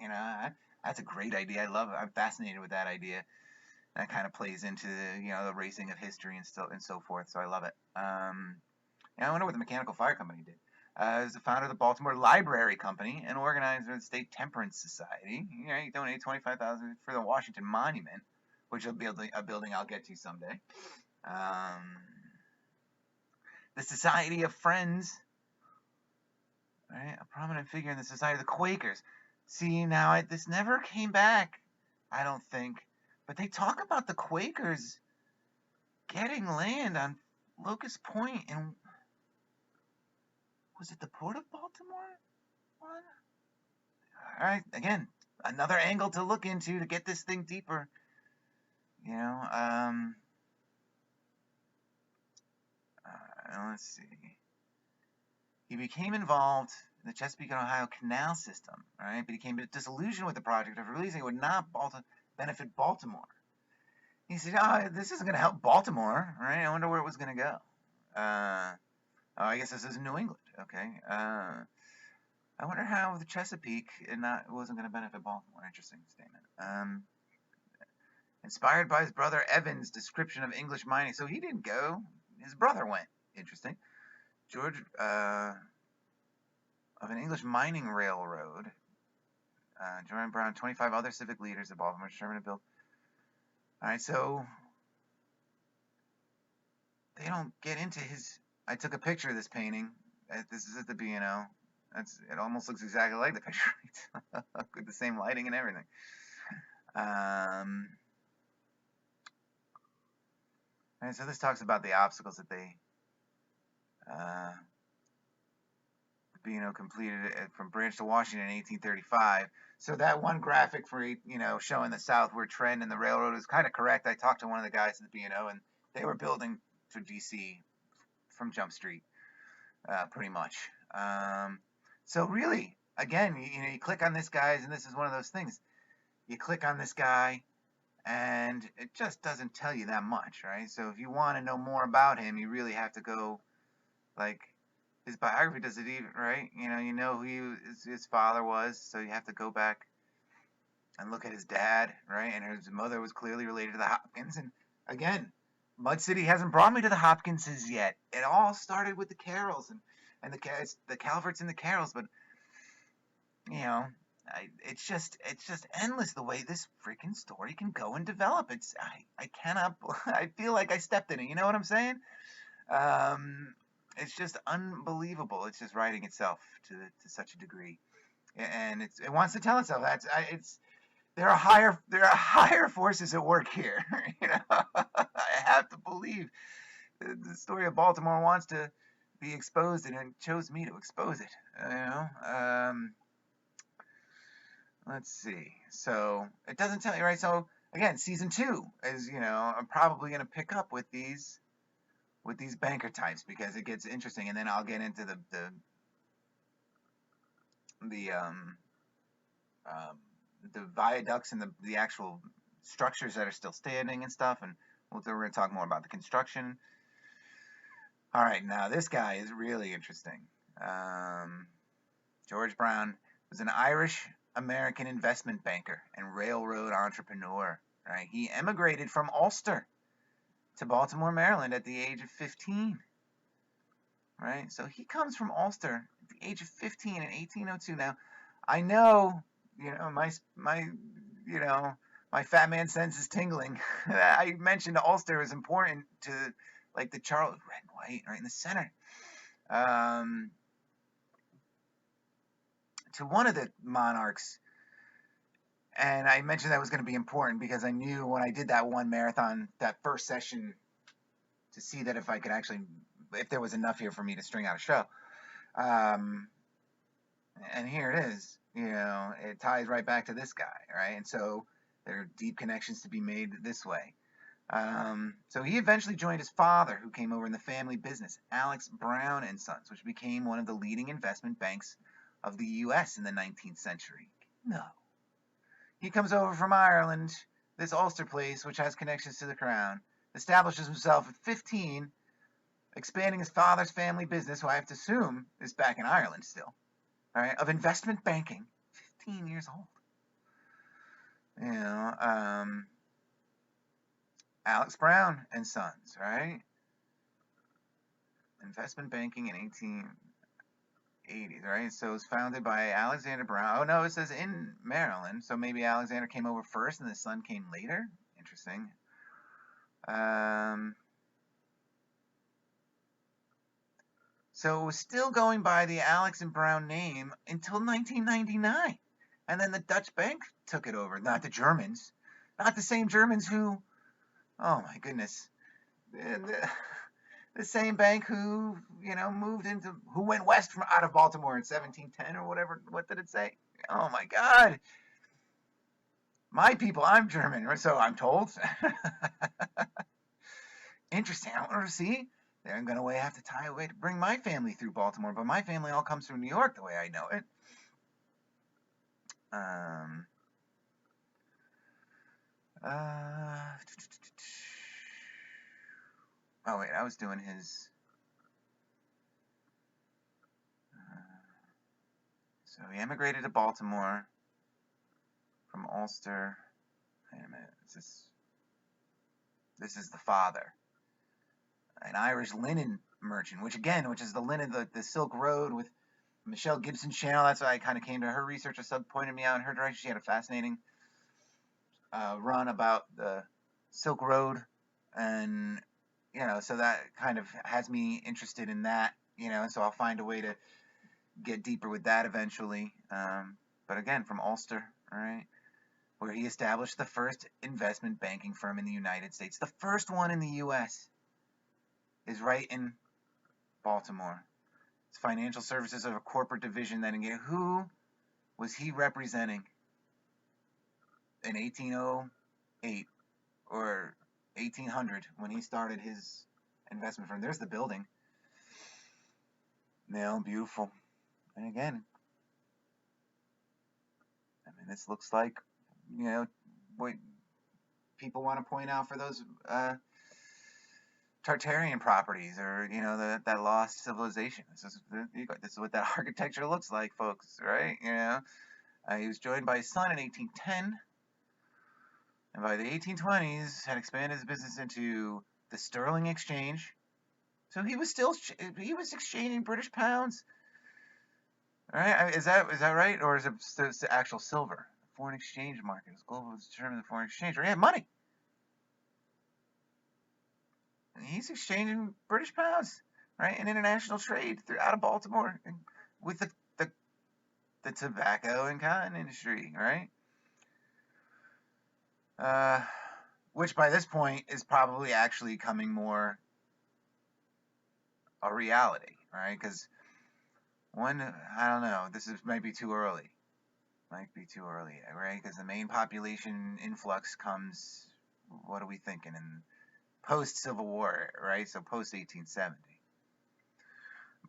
That's a great idea. I'm fascinated with that idea. That kind of plays into the racing of history and so forth. So I love it. I wonder what the Mechanical Fire Company did. He was the founder of the Baltimore Library Company and organizer of the State Temperance Society. He donated $25,000 for the Washington Monument, which will be a building I'll get to someday. The Society of Friends, right? A prominent figure in the Society of the Quakers. See, now this never came back, I don't think. But they talk about the Quakers getting land on Locust Point, and was it the Port of Baltimore one? All right, again, another angle to look into to get this thing deeper. You know, let's see. He became involved in the Chesapeake and Ohio Canal system, right? But he became disillusioned with the project of releasing it would not benefit Baltimore. He said, "Oh, this isn't going to help Baltimore, right? I wonder where it was going to go." Oh, I guess this is New England. Okay. I wonder how the Chesapeake wasn't going to benefit Baltimore. Interesting statement. Inspired by his brother Evan's description of English mining, so he didn't go. His brother went. Interesting. George of an English mining railroad. Jordan Brown, 25 other civic leaders of Baltimore determined to build. All right, so they don't get into his. I took a picture of this painting. This is at the B&O. It almost looks exactly like the picture, with the same lighting and everything. And so this talks about the obstacles that the B&O completed from Branch to Washington in 1835. So that one graphic for showing the southward trend in the railroad is kind of correct. I talked to one of the guys at the B&O, and they were building to DC from Jump Street, pretty much. So really, again, you click on this guy's, and this is one of those things. You click on this guy, and it just doesn't tell you that much, right? So if you want to know more about him, you really have to go, like, his biography does it even, right? You know who his father was, so you have to go back and look at his dad, right? And his mother was clearly related to the Hopkins. And again, Mud City hasn't brought me to the Hopkinses yet. It all started with the Carrolls and the Calverts and the Carrolls, but it's just endless the way this freaking story can go and develop. I cannot. I feel like I stepped in it. You know what I'm saying? It's just unbelievable. It's just writing itself to such a degree, and it wants to tell itself. There are higher forces at work here. I have to believe the story of Baltimore wants to be exposed, and it chose me to expose it. Let's see. So it doesn't tell you, right? So again, season 2 is I'm probably going to pick up with these banker types because it gets interesting, and then I'll get into the viaducts and the actual structures that are still standing and stuff, and we're going to talk more about the construction. All right, now this guy is really interesting. George Brown was an Irish American investment banker and railroad entrepreneur. Right, he emigrated from Ulster to Baltimore, Maryland at the age of 15. Right, so he comes from Ulster at the age of 15 in 1802. Now, I know, my fat man sense is tingling. I mentioned Ulster is important to, like, the Charles red and white right in the center. To one of the monarchs, and I mentioned that was going to be important because I knew when I did that one marathon, that first session, to see that if there was enough here for me to string out a show. And here it is. It ties right back to this guy, right? And so there are deep connections to be made this way. So he eventually joined his father, who came over in the family business, Alex Brown and Sons, which became one of the leading investment banks of the U.S. in the 19th century. No. He comes over from Ireland, this Ulster place, which has connections to the crown, establishes himself at 15, expanding his father's family business, who I have to assume is back in Ireland still, all right, of investment banking, 15 years old. Alex Brown and Sons, right? Investment banking in 1880s, right? So it was founded by Alexander Brown. Oh, no, it says in Maryland. So maybe Alexander came over first and the son came later. Interesting. So it was still going by the Alex and Brown name until 1999. And then the Dutch bank took it over, not the Germans, not the same Germans who, oh my goodness, the same bank who, who went west from out of Baltimore in 1710 or whatever. What did it say? Oh my God. My people, I'm German, or so I'm told. Interesting. I want to see. They're going to have to tie a way to bring my family through Baltimore, but my family all comes through New York the way I know it. Uh, oh wait, I was doing his. So he emigrated to Baltimore from Ulster. Wait a minute. This is the father, an Irish linen merchant, which is the linen, the Silk Road with Michelle Gibson Channel. That's why I kind of came to her research. A sub pointed me out in her direction. She had a fascinating run about the Silk Road, and so that kind of has me interested in that. So I'll find a way to get deeper with that eventually. But again, from Ulster, all right, where he established the first investment banking firm in the United States. The first one in the U.S. is right in Baltimore. It's financial services of a corporate division that engaged. Who was he representing in 1808 or 1800 when he started his investment firm? There's the building. Beautiful. And again, I mean, this looks like, what people want to point out for those Tartarian properties, or that lost civilization. This is what that architecture looks like, folks, right? He was joined by his son in 1810, and by the 1820s had expanded his business into the sterling exchange. So he was exchanging British pounds. All right, is that right, or is it the actual silver? Foreign exchange market is global to determine the foreign exchange rate. Yeah, money. He's exchanging British pounds, right, in international trade out of Baltimore with the tobacco and cotton industry, right? Which by this point is probably actually coming more a reality, right? Because I don't know, might be too early. Right? Because the main population influx comes, what are we thinking, in post-Civil War, right? So post-1870.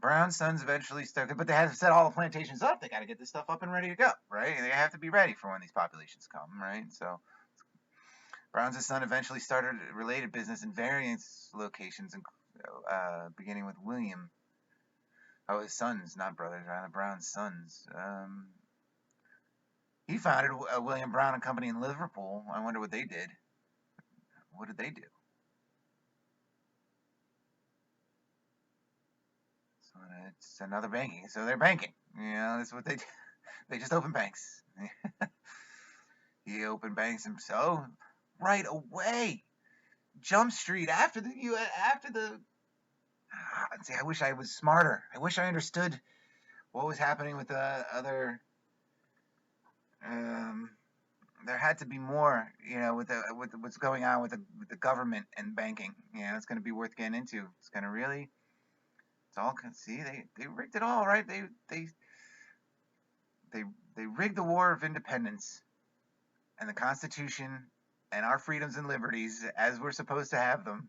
Brown's sons eventually started, but they had to set all the plantations up. They got to get this stuff up and ready to go, right? They have to be ready for when these populations come, right? So Brown's son eventually started a related business in various locations, beginning with William. Oh, his sons, not brothers, rather Brown's sons. He founded William Brown and Company in Liverpool. I wonder what they did. What did they do? So it's another banking. So they're banking. That's what they do. They just open banks. He opened banks himself right away. Jump Street after the. See, I wish I was smarter. I wish I understood what was happening with the other. There had to be more, with what's going on with the government and banking. It's going to be worth getting into. It's going to really. It's all. See, they rigged it all, right? They rigged the War of Independence and the Constitution and our freedoms and liberties as we're supposed to have them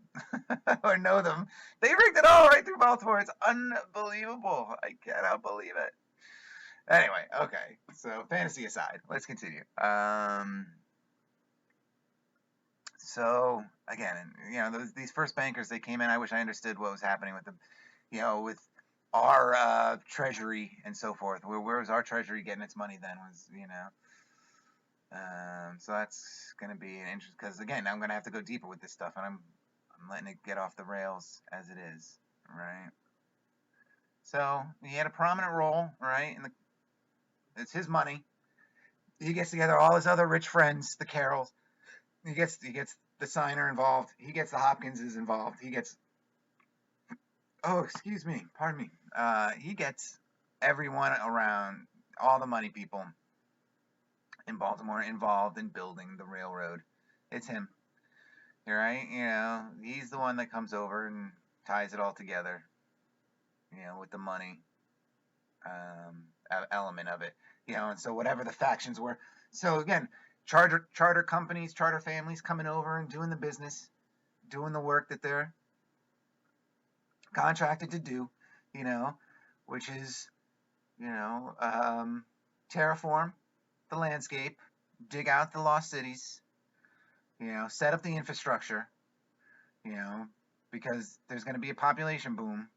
or know them. They rigged it all right through Baltimore. It's unbelievable. I cannot believe it. Anyway, okay. So fantasy aside, let's continue. So again, these first bankers, they came in. I wish I understood what was happening with them, with our treasury and so forth. Where was our treasury getting its money then? So that's going to be an interest, because again, I'm going to have to go deeper with this stuff, and I'm letting it get off the rails as it is, right? So he had a prominent role, right? It's his money. He gets together all his other rich friends, the Carrolls. He gets the signer involved. He gets the Hopkinses involved. He gets. Oh, excuse me. Pardon me. He gets everyone around, all the money people, in Baltimore involved in building the railroad. It's him, right? He's the one that comes over and ties it all together, with the money element of it, and so whatever the factions were. So again, charter companies, charter families coming over and doing the business, doing the work that they're contracted to do, which is, terraform the landscape, dig out the lost cities, set up the infrastructure, because there's going to be a population boom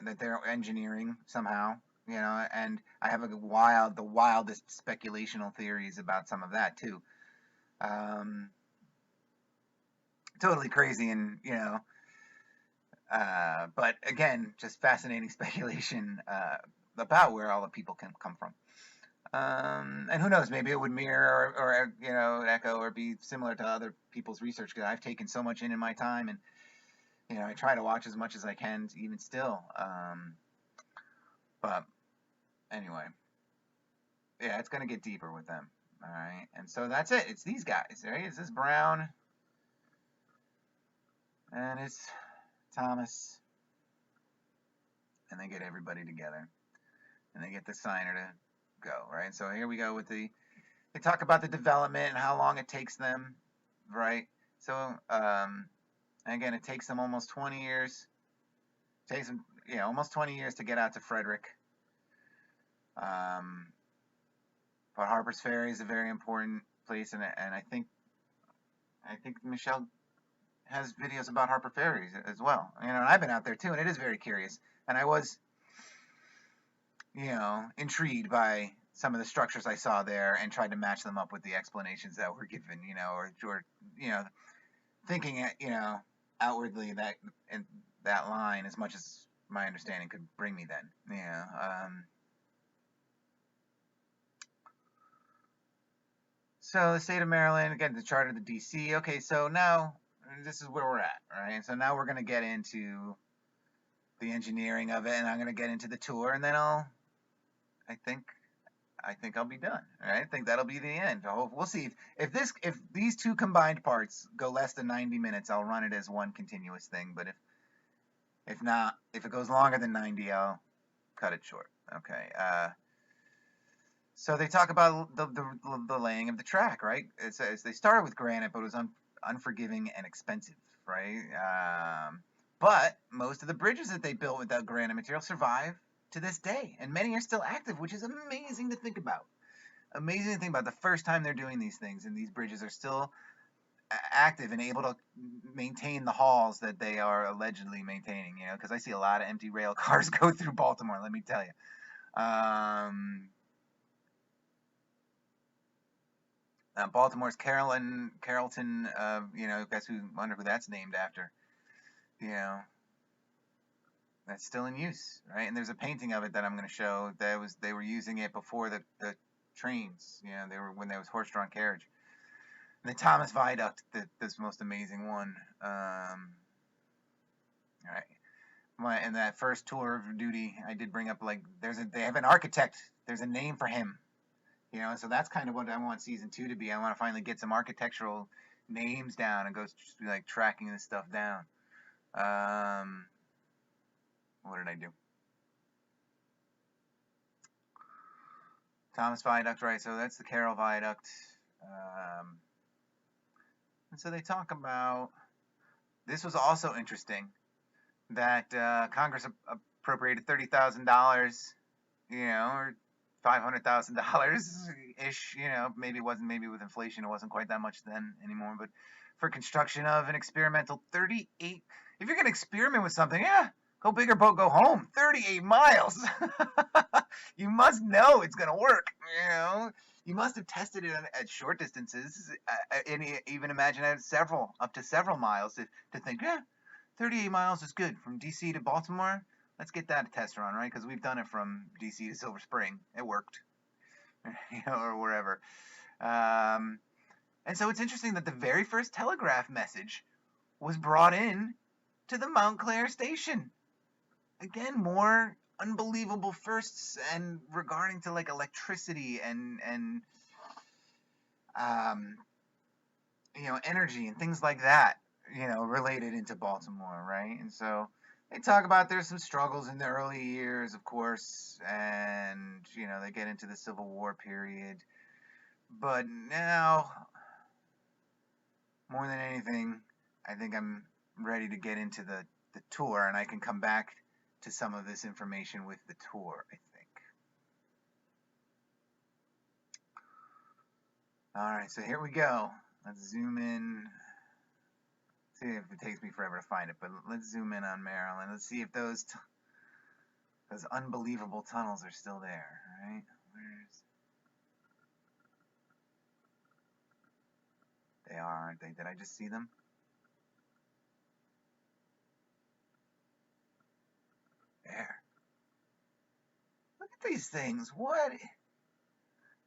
that they're engineering somehow, and I have the wildest speculational theories about some of that too. Totally crazy, and but again, just fascinating speculation about where all the people can come from. And who knows, maybe it would mirror or echo or be similar to other people's research, because I've taken so much in my time, and I try to watch as much as I can even still. But anyway, yeah, it's going to get deeper with them. All right. And so that's it. It's these guys, right? It's this Brown, and it's Thomas, and they get everybody together, and they get the signer to go, right? So here we go with they talk about the development and how long it takes them, right? So again, it takes them almost 20 years. It takes them, almost 20 years to get out to Frederick. But Harper's Ferry is a very important place, and I think Michelle has videos about Harper Ferry as well. And I've been out there too, and it is very curious. And I was, intrigued by some of the structures I saw there, and tried to match them up with the explanations that were given, or thinking, outwardly that in that line as much as my understanding could bring me then. So the state of Maryland, again, the charter of the D.C. Okay, so now this is where we're at, right? So now we're going to get into the engineering of it, and I'm going to get into the tour, and then I think I'll be done. Right? I think that'll be the end. We'll see if these two combined parts go less than 90 minutes, I'll run it as one continuous thing. But if not, if it goes longer than 90, I'll cut it short. Okay. So they talk about the laying of the track, right? It says they started with granite, but it was unforgiving and expensive, right? But most of the bridges that they built with that granite material survive to this day, and many are still active, which is amazing to think about. Amazing to think about the first time they're doing these things, and these bridges are still active and able to maintain the hauls that they are allegedly maintaining, because I see a lot of empty rail cars go through Baltimore, let me tell you. Baltimore's Carrollton, guess wonder who that's named after. That's still in use, right? And there's a painting of it that I'm going to show. They were using it before the trains. When there was horse-drawn carriage. And the Thomas Viaduct, this most amazing one. All right. In that first tour of duty, I did bring up they have an architect. There's a name for him. So that's kind of what I want season 2 to be. I want to finally get some architectural names down and go just be tracking this stuff down. What did I do? Thomas Viaduct, right? So that's the Carroll Viaduct. And so they talk about, this was also interesting, that Congress appropriated $30,000, or $500,000-ish, maybe it wasn't, maybe with inflation it wasn't quite that much then anymore, but for construction of an experimental 38, if you're going to experiment with something, yeah, go big or go home, 38 miles. You must know it's going to work, You must have tested it at short distances, and even imagine at up to several miles to think, yeah, 38 miles is good from D.C. to Baltimore. Let's get that a test run, right? Because we've done it from D.C. to Silver Spring. It worked, or wherever. And so it's interesting that the very first telegraph message was brought in to the Montclair station. Again, more unbelievable firsts, and regarding to electricity and um, energy and things like that, related into Baltimore, right? And so they talk about there's some struggles in the early years, of course, and they get into the Civil War period. But now, more than anything, I think I'm ready to get into the tour, and I can come back to some of this information with the tour, I think. All right, so here we go. Let's zoom in. See if it takes me forever to find it, but let's zoom in on Maryland. Let's see if those unbelievable tunnels are still there, right? They are, aren't they? Did I just see them? There. Look at these things. What?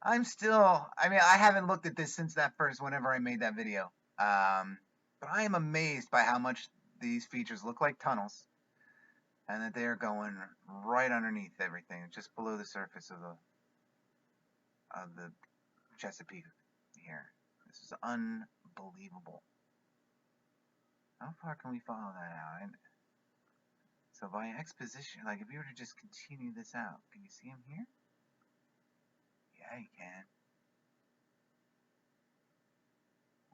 I mean, I haven't looked at this since whenever I made that video. But I am amazed by how much these features look like tunnels, and that they are going right underneath everything, just below the surface of the Chesapeake here. This is unbelievable. How far can we follow that out? And so by exposition, like if you were to just continue this out, can you see him here? Yeah, you can.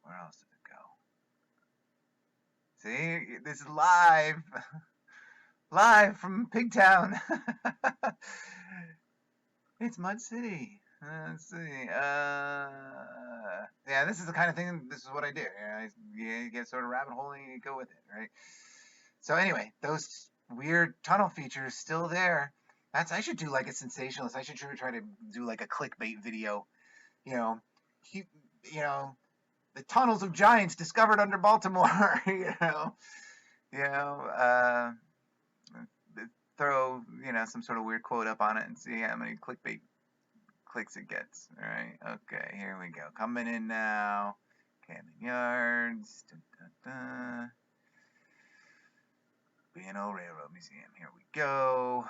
Where else did it go? See, this is live. Live from Pigtown. It's Mud City. Let's see. Yeah, this is the kind of thing. This is what I do. You get sort of rabbit hole and you go with it, right? So anyway, those weird tunnel features still there. I should do like a sensationalist. I should try to do like a clickbait video. You know, he, you know, the tunnels of giants discovered under Baltimore. You know, throw some sort of weird quote up on it and see how many clickbait clicks it gets. All right. Okay. Here we go. Coming in now. Camden Yards. Dun, dun, dun. B&O Railroad Museum. Here we go.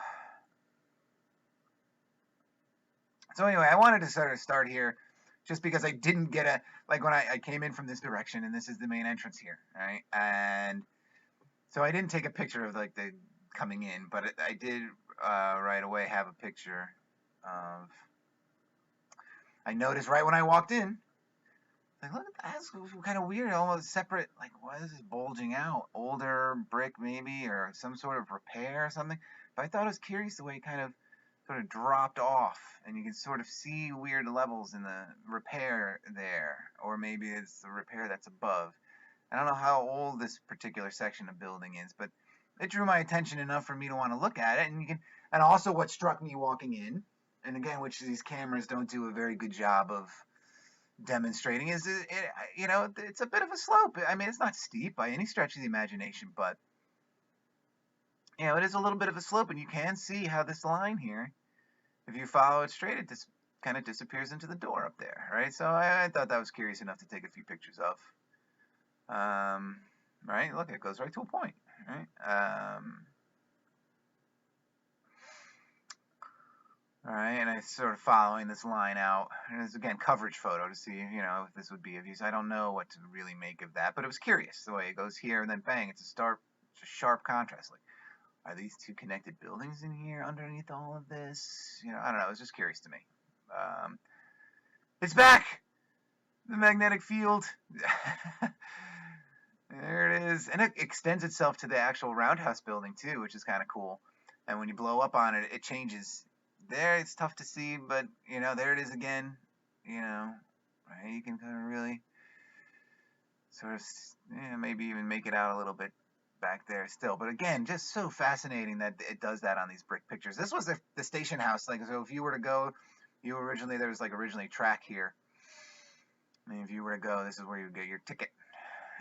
So anyway, I wanted to sort of start here just because I didn't get when I came in from this direction, and this is the main entrance here, right? And so I didn't take a picture of like the coming in, but I did right away have a picture of. I noticed right when I walked in, like, look at that, that's kind of weird, almost separate. Like, why is this bulging out? Older brick maybe, or some sort of repair or something. But I thought it was curious the way it kind of sort of dropped off, and you can sort of see weird levels in the repair there, or maybe it's the repair that's above. I don't know how old this particular section of building is, but it drew my attention enough for me to want to look at it. And also what struck me walking in, and again, which these cameras don't do a very good job of demonstrating, is it's a bit of a slope. I mean, it's not steep by any stretch of the imagination, but it is a little bit of a slope, and you can see how this line here, if you follow it straight, it just kind of disappears into the door up there, right? So I thought that was curious enough to take a few pictures of. Right, look, it goes right to a point, right? All right, and I'm sort of following this line out. And it's, again, coverage photo to see, if this would be of use. I don't know what to really make of that, but it was curious the way it goes here and then bang, it's a sharp contrast. Like, are these two connected buildings in here underneath all of this? I don't know. It was just curious to me. It's back! The magnetic field. There it is. And it extends itself to the actual roundhouse building, too, which is kind of cool. And when you blow up on it, it changes. There, it's tough to see, but, there it is again. Right? You can kind of really sort of, maybe even make it out a little bit back there still. But again, just so fascinating that it does that on these brick pictures. This was the station house. Like, so if you were to go, there was originally a track here. And if you were to go, this is where you would get your ticket.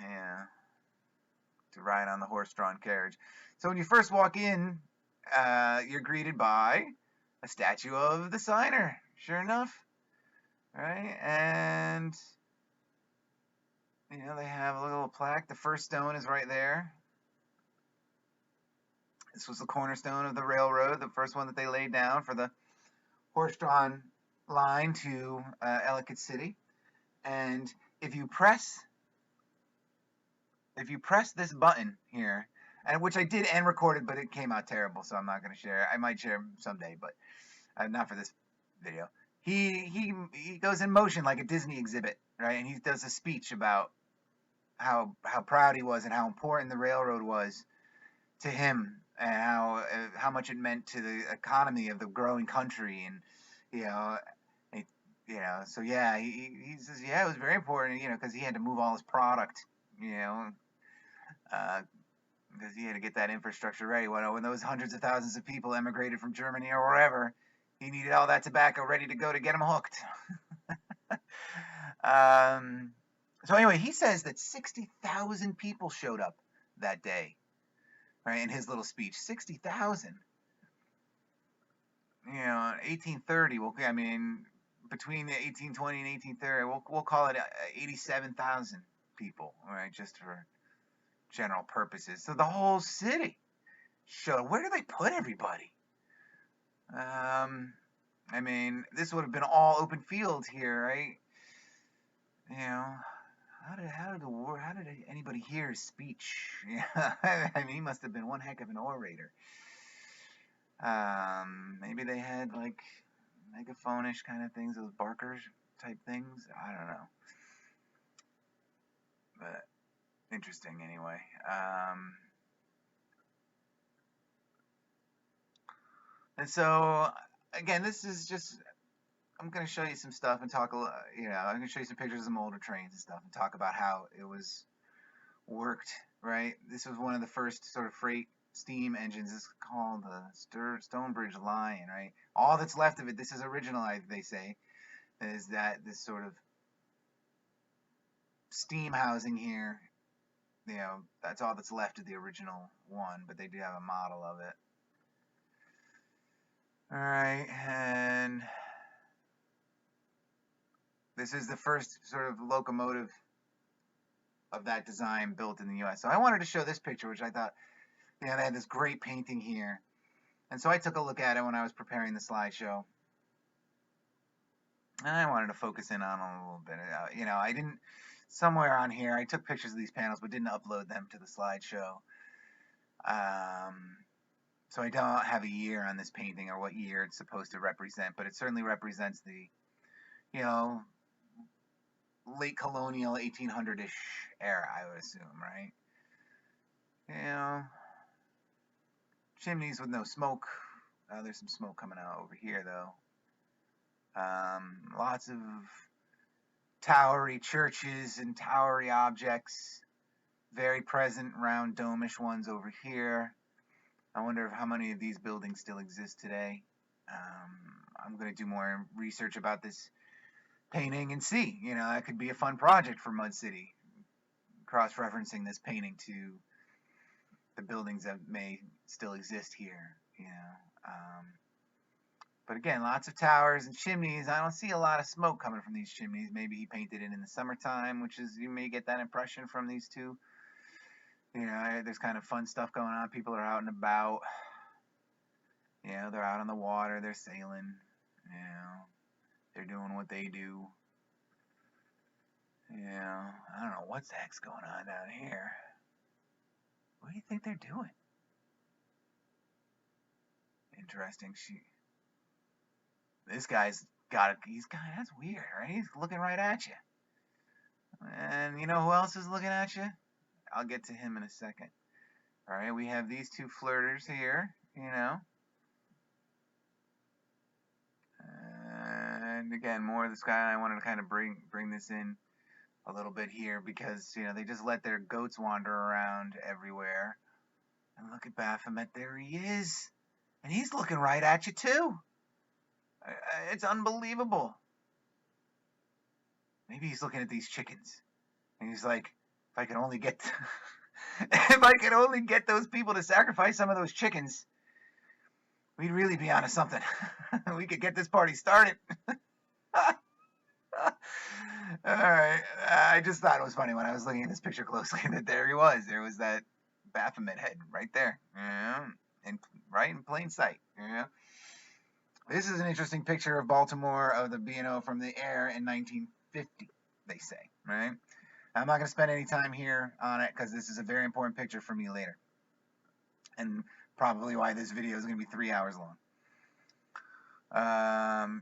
Yeah. To ride on the horse-drawn carriage. So when you first walk in, you're greeted by a statue of the signer. Sure enough. Right? And they have a little plaque. The first stone is right there. This was the cornerstone of the railroad, the first one that they laid down for the horse-drawn line to Ellicott City. And if you press this button here, and which I did and recorded, but it came out terrible, so I'm not going to share. I might share someday, but not for this video. He goes in motion like a Disney exhibit, right? And he does a speech about how proud he was and how important the railroad was to him, and how much it meant to the economy of the growing country, and you know, it, so yeah, he says yeah, it was very important, because he had to move all his product, because he had to get that infrastructure ready. When those hundreds of thousands of people emigrated from Germany or wherever, he needed all that tobacco ready to go to get them hooked. So anyway, he says that 60,000 people showed up that day, right, in his little speech. 60,000. 1830. Well, I mean, between the 1820 and 1830, we'll call it 87,000 people, right, just for general purposes. So the whole city showed. Where do they put everybody? I mean, this would have been all open fields here, right? How did anybody hear his speech? Yeah, I mean, he must have been one heck of an orator. Maybe they had like megaphone-ish kind of things, those barkers type things. I don't know, but interesting anyway. And so again, this is just, I'm going to show you some stuff and talk I'm going to show you some pictures of some older trains and stuff and talk about how it was worked, right? This was one of the first sort of freight steam engines. It's called the Stonebridge Lion, right? All that's left of it, this is original, they say, is that this sort of steam housing here, that's all that's left of the original one, but they do have a model of it. All right, and this is the first sort of locomotive of that design built in the U.S. So I wanted to show this picture, which I thought, they had this great painting here. And so I took a look at it when I was preparing the slideshow. And I wanted to focus in on a little bit. I didn't, somewhere on here, I took pictures of these panels, but didn't upload them to the slideshow. So I don't have a year on this painting or what year it's supposed to represent, but it certainly represents the, late colonial 1800-ish era, I would assume, right? Chimneys with no smoke. There's some smoke coming out over here, though. Lots of towery churches and towery objects. Very present, round, dome-ish ones over here. I wonder how many of these buildings still exist today. I'm going to do more research about this painting and see. That could be a fun project for Mud City, cross-referencing this painting to the buildings that may still exist here. But again, lots of towers and chimneys. I don't see a lot of smoke coming from these chimneys. Maybe he painted it in the summertime, which is, you may get that impression from these two. There's kind of fun stuff going on. People are out and about. They're out on the water. They're sailing. They're doing what they do. I don't know what the heck's going on down here. What do you think they're doing? Interesting. This guy's that's weird, right? He's looking right at you. And you know who else is looking at you? I'll get to him in a second. All right, we have these two flirters here, And again, more of the sky. I wanted to kind of bring this in a little bit here because, they just let their goats wander around everywhere. And look at Baphomet. There he is. And he's looking right at you, too. It's unbelievable. Maybe he's looking at these chickens. And he's like, if I could only get if I could only get those people to sacrifice some of those chickens, we'd really be onto something. We could get this party started. All right. I just thought it was funny when I was looking at this picture closely that there he was. There was that Baphomet head right there. Right in plain sight. This is an interesting picture of Baltimore, of the B&O from the air in 1950. they say, right? I'm not going to spend any time here on it because this is a very important picture for me later, and probably why this video is going to be 3 hours long.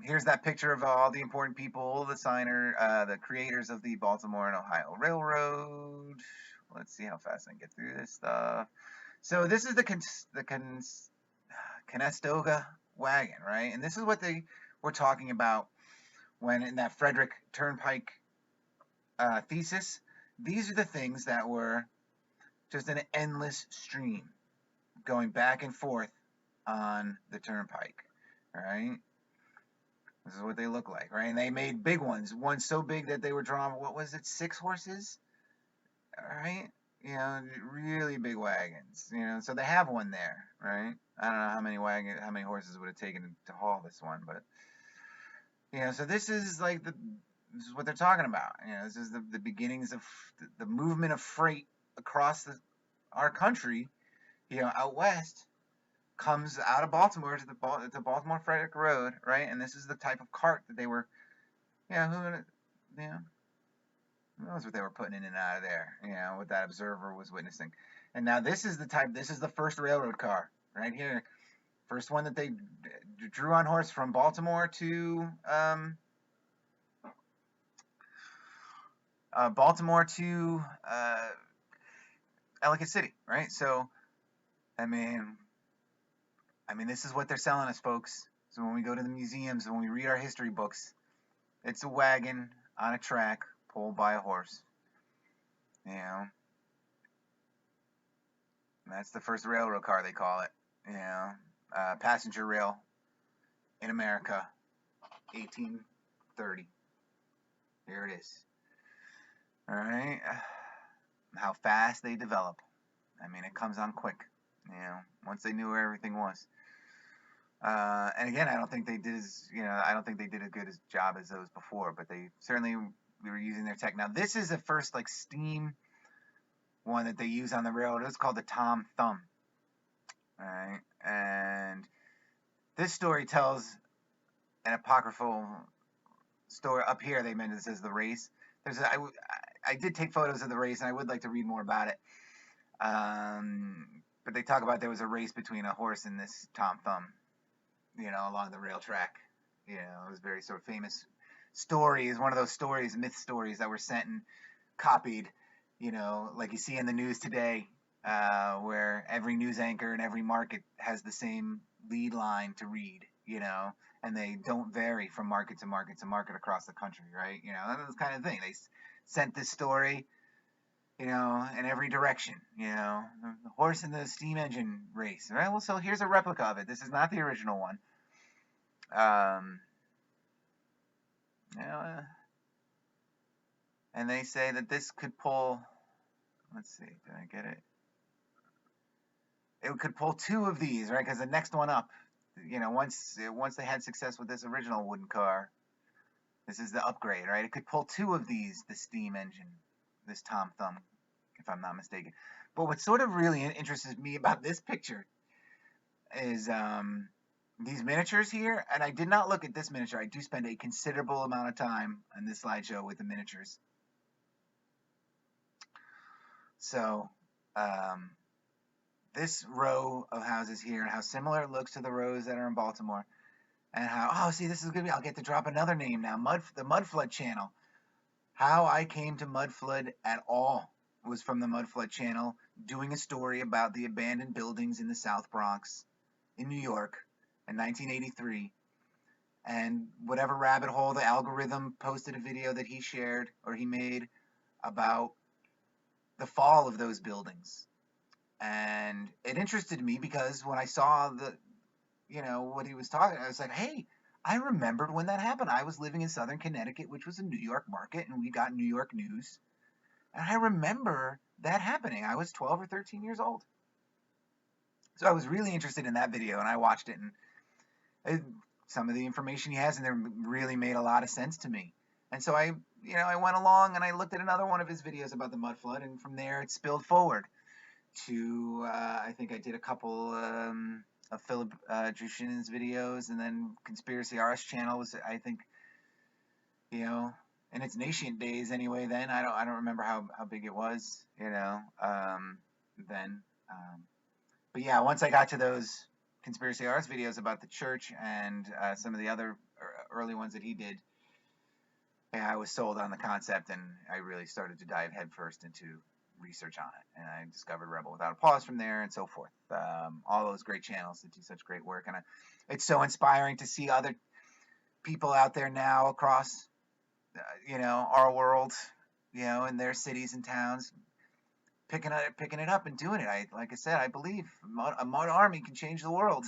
Here's that picture of all the important people, the creators of the Baltimore and Ohio Railroad. Let's see how fast I can get through this stuff. So this is the Conestoga wagon, right? And this is what they were talking about when in that Frederick Turnpike thesis. These are the things that were just an endless stream going back and forth on the turnpike, right? This is what they look like, right? And they made big ones, one so big that they were drawing, what was it, 6 horses, right? You know, really big wagons, you know, so they have one there, right? I don't know how many horses would have taken to haul this one, but, you know, so this is like this is what they're talking about, you know, this is the beginnings of the movement of freight across our country, you know, out west, comes out of Baltimore to the Baltimore Frederick Road, right? And this is the type of cart that they were, you know, who knows what they were putting in and out of there, you know, what that observer was witnessing. And now this is the first railroad car right here. First one that they drew on horse from Baltimore to Ellicott City, right? So, I mean, this is what they're selling us, folks. So when we go to the museums, when we read our history books, it's a wagon on a track pulled by a horse. You know, that's the first railroad car, they call it. You know, passenger rail in America, 1830. Here it is. All right. How fast they develop. I mean, it comes on quick. You know, once they knew where everything was. And again, I don't think they did a good job as those before, but they certainly were using their tech. Now, this is the first like steam one that they use on the railroad. It's called the Tom Thumb. All right, and this story tells an apocryphal story. Up here, they mentioned it says the race. I did take photos of the race, and I would like to read more about it. But they talk about there was a race between a horse and this Tom Thumb, you know, along the rail track. You know, it was a very sort of famous story. It's one of those stories, myth stories that were sent and copied, you know, like you see in the news today, where every news anchor in every market has the same lead line to read, you know, and they don't vary from market to market to market across the country, right? You know, that's the kind of thing. They sent this story, you know, in every direction, you know, the horse and the steam engine race, right? Well, so here's a replica of it. This is not the original one. You know, and they say that this could pull, let's see, did I get it? It could pull 2 of these, right? Because the next one up, you know, once they had success with this original wooden car, this is the upgrade, right? It could pull 2 of these, the steam engine, this Tom Thumb, if I'm not mistaken. But what sort of really interests me about this picture is these miniatures here, and I did not look at this miniature. I do spend a considerable amount of time on this slideshow with the miniatures. So, this row of houses here and how similar it looks to the rows that are in Baltimore, and how, oh, see, this is gonna be, I'll get to drop another name now, the Mud Flood channel. How I came to Mud Flood at all was from the Mud Flood channel, doing a story about the abandoned buildings in the South Bronx in New York in 1983. And whatever rabbit hole, the algorithm posted a video that he shared or he made about the fall of those buildings. And it interested me because when I saw what he was talking, I was like, hey, I remembered when that happened. I was living in Southern Connecticut, which was a New York market, and we got New York news. And I remember that happening. I was 12 or 13 years old. So I was really interested in that video, and I watched it, and some of the information he has in there really made a lot of sense to me. And so I went along and I looked at another one of his videos about the mud flood, and from there it spilled forward to I think I did a couple of Philip Drushin's videos, and then Conspiracy RS channel was, I think, in its nascent days anyway. Then I don't remember how big it was, then. But yeah, once I got to those conspiracy arts videos about the church and some of the other early ones that he did, yeah, I was sold on the concept, and I really started to dive headfirst into research on it. And I discovered Rebel Without a Pause from there, and so forth. All those great channels that do such great work, and it's so inspiring to see other people out there now across, our world, in their cities and towns, picking it up and doing it. Like I said, I believe a mud army can change the world.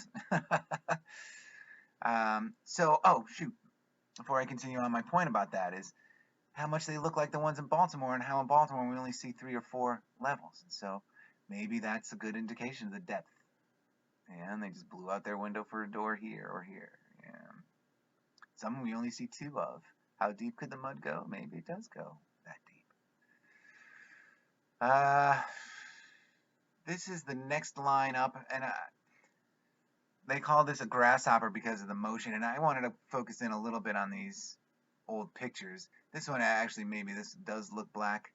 Oh shoot! Before I continue on, my point about that is how much they look like the ones in Baltimore, and how in Baltimore we only see 3 or 4 levels. And so maybe that's a good indication of the depth. And they just blew out their window for a door here or here. Yeah. Some we only see 2 of. How deep could the mud go? Maybe it does go that deep. This is the next line up, and they call this a grasshopper because of the motion, and I wanted to focus in a little bit on these old pictures. This one, actually, maybe this does look black,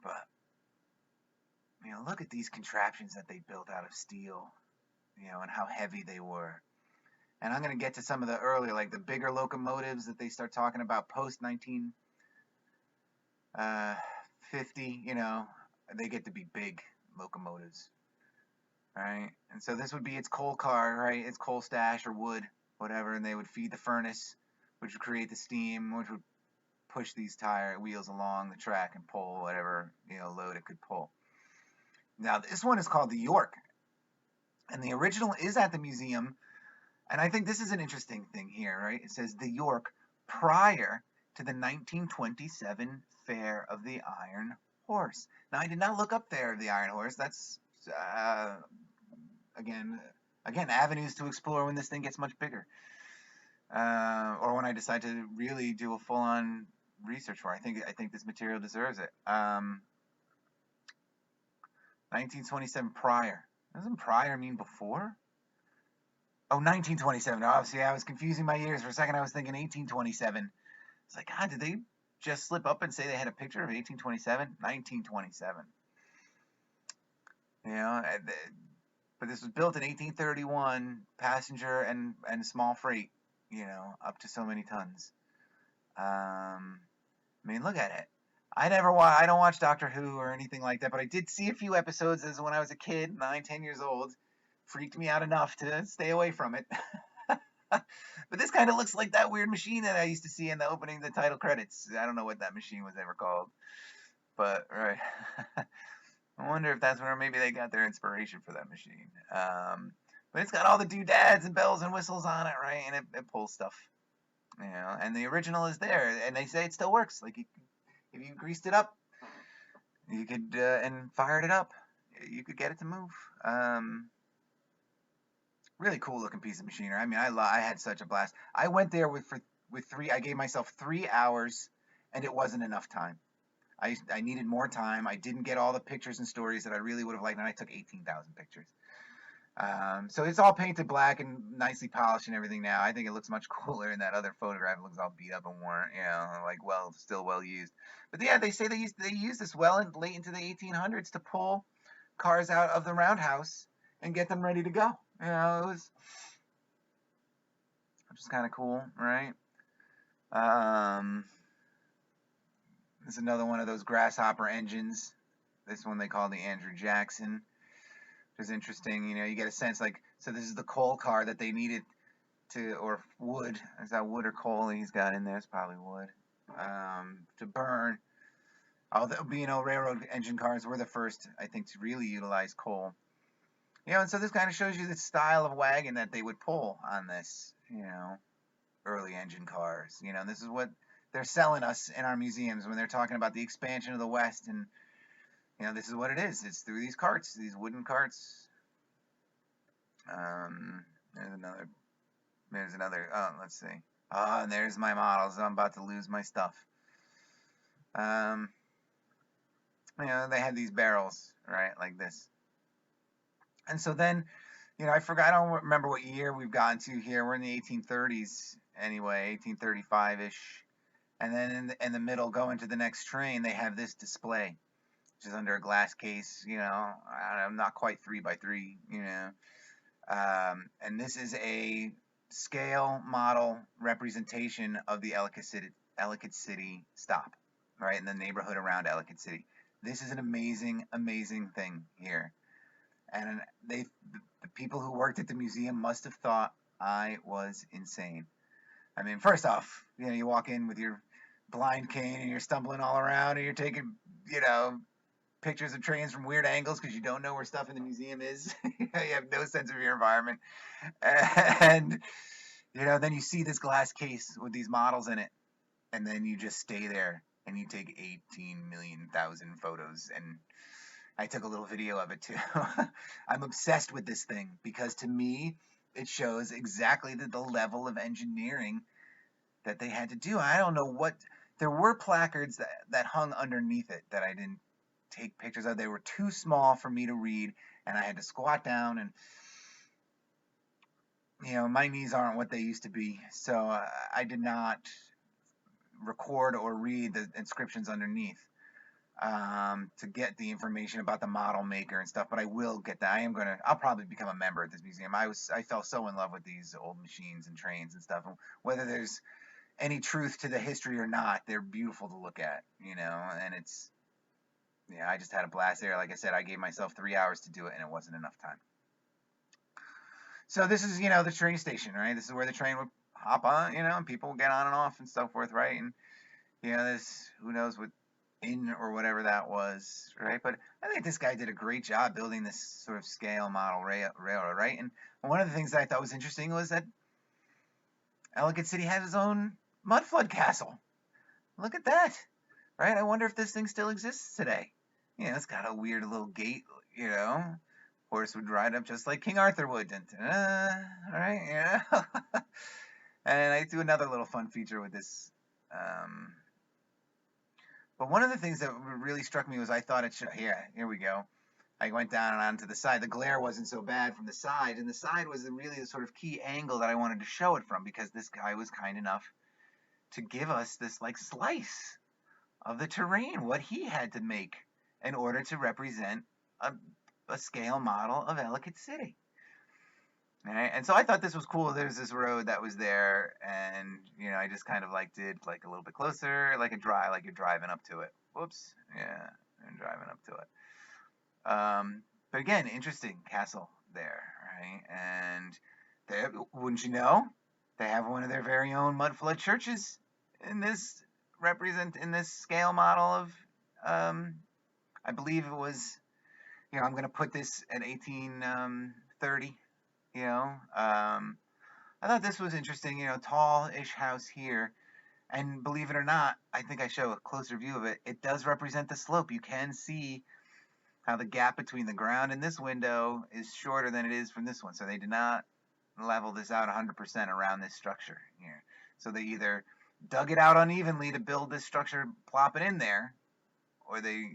but look at these contraptions that they built out of steel, and how heavy they were. And I'm going to get to some of the earlier, like the bigger locomotives that they start talking about post 1950. They get to be big locomotives, right? And so this would be its coal car, right? Its coal stash or wood, whatever, and they would feed the furnace, which would create the steam, which would push these tire wheels along the track and pull whatever load it could pull. Now this one is called the York, and the original is at the museum. And I think this is an interesting thing here, right? It says the York prior to the 1927 Fair of the Iron Horse. Now I did not look up Fair of the Iron Horse. That's again avenues to explore when this thing gets much bigger, or when I decide to really do a full-on research for it. I think this material deserves it. 1927 prior. Doesn't prior mean before? Oh, 1927. Oh, see, I was confusing my years. For a second, I was thinking 1827. It's like, God, did they just slip up and say they had a picture of 1827? 1927. But this was built in 1831, passenger and small freight, up to so many tons. Look at it. I don't watch Doctor Who or anything like that, but I did see a few episodes as when I was a kid, 9, 10 years old. Freaked me out enough to stay away from it. But this kind of looks like that weird machine that I used to see in the opening, the title credits. I don't know what that machine was ever called, but right. I wonder if that's where maybe they got their inspiration for that machine. But it's got all the doodads and bells and whistles on it, right? And it pulls stuff, and the original is there, and they say it still works. Like if you greased it up, you could and fired it up, you could get it to move. Really cool looking piece of machinery. I had such a blast. I went there with 3. I gave myself 3 hours, and it wasn't enough time. I needed more time. I didn't get all the pictures and stories that I really would have liked, and I took 18,000 pictures. So it's all painted black and nicely polished and everything now. I think it looks much cooler in that other photograph. It looks all beat up and worn, still well used. But yeah, they say they used this late into the 1800s to pull cars out of the roundhouse and get them ready to go. It was just kind of cool, right? This is another one of those grasshopper engines. This one they call the Andrew Jackson, which is interesting. You get a sense so this is the coal car that they needed or wood. Is that wood or coal he's got in there? It's probably wood. To burn. Although, railroad engine cars were the first, I think, to really utilize coal. And so this kind of shows you the style of wagon that they would pull on this, early engine cars. This is what they're selling us in our museums when they're talking about the expansion of the West. And, this is what it is. It's through these carts, these wooden carts. There's another, let's see. And there's my models. I'm about to lose my stuff. They had these barrels, right, like this. And so then, I forgot, I don't remember what year we've gotten to here. We're in the 1830s anyway, 1835-ish. And then in the middle, going to the next train, they have this display, which is under a glass case, I'm not quite 3x3, and this is a scale model representation of the Ellicott City stop, right, in the neighborhood around Ellicott City. This is an amazing, amazing thing here. And the people who worked at the museum must have thought I was insane. I mean, first off, you walk in with your blind cane and you're stumbling all around and you're taking, pictures of trains from weird angles because you don't know where stuff in the museum is. You have no sense of your environment. And, then you see this glass case with these models in it. And then you just stay there and you take 18 million thousand photos. And I took a little video of it too. I'm obsessed with this thing because to me, it shows exactly the level of engineering that they had to do. I don't know what, there were placards that hung underneath it that I didn't take pictures of. They were too small for me to read, and I had to squat down, and my knees aren't what they used to be, so I did not record or read the inscriptions underneath to get the information about the model maker and stuff. But I will get that. I'll probably become a member at this museum. I fell so in love with these old machines and trains and stuff. Whether there's any truth to the history or not, they're beautiful to look at, and it's, I just had a blast there. Like I said, I gave myself 3 hours to do it, and it wasn't enough time. So this is, the train station, right? This is where the train would hop on, and people would get on and off and so forth, right? And, this, who knows what inn or whatever that was, right? But I think this guy did a great job building this sort of scale model railroad, right? And one of the things that I thought was interesting was that Ellicott City has its own mud flood castle. Look at that, right? I wonder if this thing still exists today. It's got a weird little gate, horse would ride up just like King Arthur would. Right? And I do another little fun feature with this. But one of the things that really struck me was I thought it should, here we go. I went down and onto the side. The glare wasn't so bad from the side, and the side was really the sort of key angle that I wanted to show it from, because this guy was kind enough to give us this like slice of the terrain, what he had to make in order to represent a scale model of Ellicott City. All right, and so I thought this was cool. There's this road that was there, and I just kind of did a little bit closer, like you're driving up to it. Whoops, yeah, I'm driving up to it. But again, interesting castle there, right? And wouldn't you know, they have one of their very own mud flood churches in this scale model of, I believe it was, I'm going to put this at 1830. I thought this was interesting. Tall-ish house here, and believe it or not, I think I show a closer view of it. It does represent the slope. You can see how the gap between the ground and this window is shorter than it is from this one. So they did not level this out 100% around this structure here. So they either dug it out unevenly to build this structure, plop it in there, or they,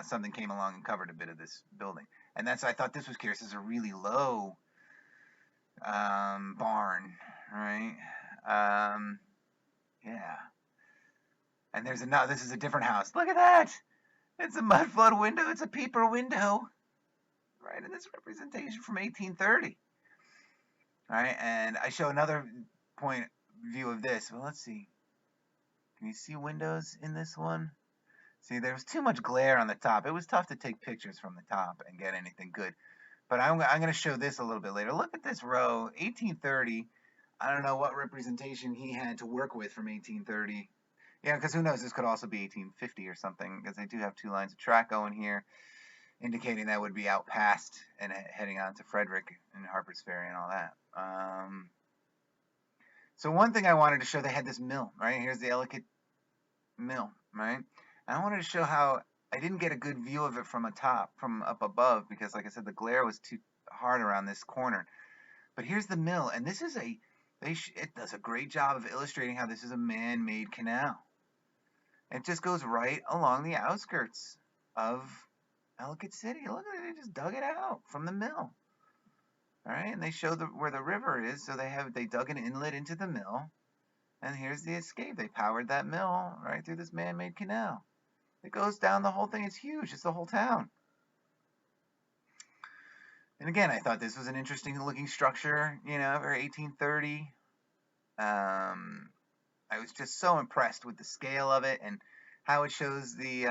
something came along and covered a bit of this building. And I thought this was curious. This is a really low barn, right? Yeah. And there's another, this is a different house. Look at that. It's a mud flood window. It's a peeper window, right? And this representation from 1830. All right, and I show another point view of this. Well, let's see. Can you see windows in this one? See, there was too much glare on the top. It was tough to take pictures from the top and get anything good. But I'm going to show this a little bit later. Look at this row, 1830. I don't know what representation he had to work with from 1830. Yeah, because who knows, this could also be 1850 or something, because they do have 2 lines of track going here, indicating that would be out past and heading on to Frederick and Harper's Ferry and all that. So one thing I wanted to show, they had this mill, right? Here's the Ellicott Mill, right? And I wanted to show how I didn't get a good view of it from up above, because like I said, the glare was too hard around this corner. But here's the mill, and this is it does a great job of illustrating how this is a man-made canal. It just goes right along the outskirts of Ellicott City. Look at it, they just dug it out from the mill. All right, and they show where the river is, so they dug an inlet into the mill, And here's the escape. They powered that mill right through this man-made canal. It goes down the whole thing. It's huge. It's the whole town. And again, I thought this was an interesting looking structure, you know, for 1830. I was just so impressed with the scale of it and how it shows the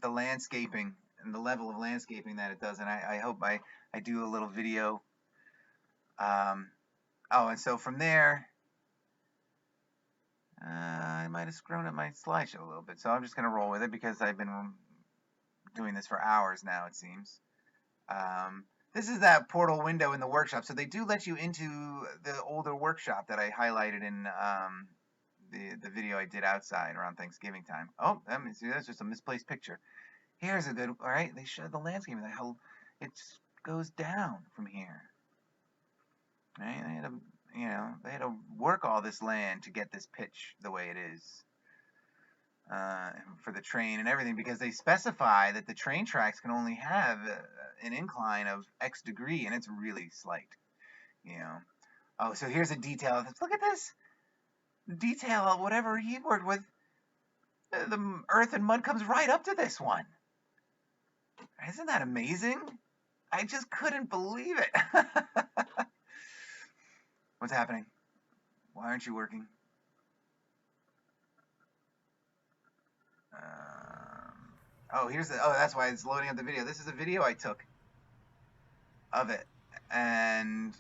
landscaping and the level of landscaping that it does. And I hope I do a little video. Oh, and so from there, I might have screwed up my slideshow a little bit. So I'm just going to roll with it because I've been doing this for hours now, it seems. This is that portal window in the workshop. So they do let you into the older workshop that I highlighted in the video I did outside around Thanksgiving time. Oh, let me see. That's just a misplaced picture. Here's a good. All right, they showed the landscape and how it goes down from here. Right? They had to, you know, they had to work all this land to get this pitch the way it is. For the train and everything, because they specify that the train tracks can only have an incline of X degree, and it's really slight, you know. Oh, so here's a detail. Look at this detail of whatever he worked with. The earth and mud comes right up to this one. Isn't that amazing? I just couldn't believe it. What's happening? Why aren't you working? Oh, that's why it's loading up the video. This is a video I took of it, and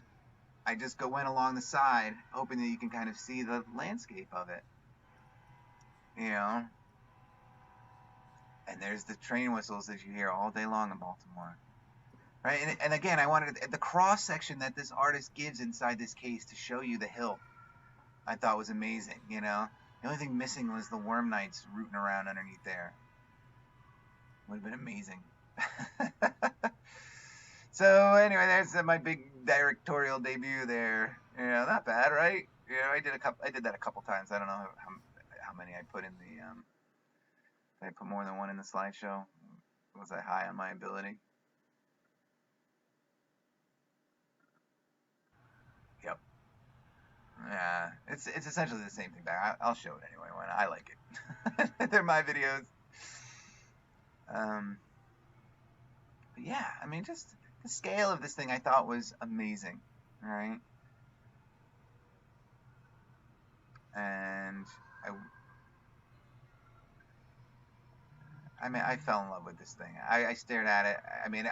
I just went along the side, hoping that you can kind of see the landscape of it, you know. And there's the train whistles that you hear all day long in Baltimore, right? And again, I wanted the cross section that this artist gives inside this case to show you the hill. I thought was amazing, you know. The only thing missing was the worm knights rooting around underneath there. Would have been amazing. So anyway, there's my big directorial debut there. You know, not bad, right? You know, I did that a couple times. I don't know how many I put in the. Did I put more than one in the slideshow? Was I high on my ability? Yep. Yeah, it's essentially the same thing back. I'll show it anyway when I like it. They're my videos. But yeah, I mean, just the scale of this thing I thought was amazing, right? And I mean, I fell in love with this thing. I stared at it. I mean,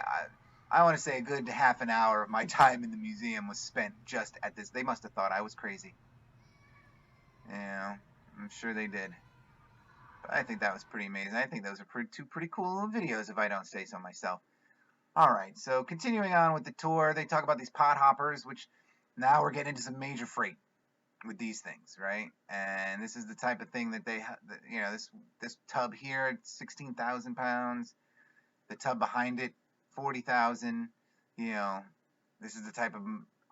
I want to say a good half an hour of my time in the museum was spent just at this. They must have thought I was crazy. You know, I'm sure they did. But I think that was pretty amazing. I think those are two pretty cool little videos, if I don't say so myself. All right, so continuing on with the tour, they talk about these pot hoppers, which now we're getting into some major freight with these things, right? And this is the type of thing that they, you know, this tub here, 16,000 pounds. The tub behind it, 40,000. You know, this is the type of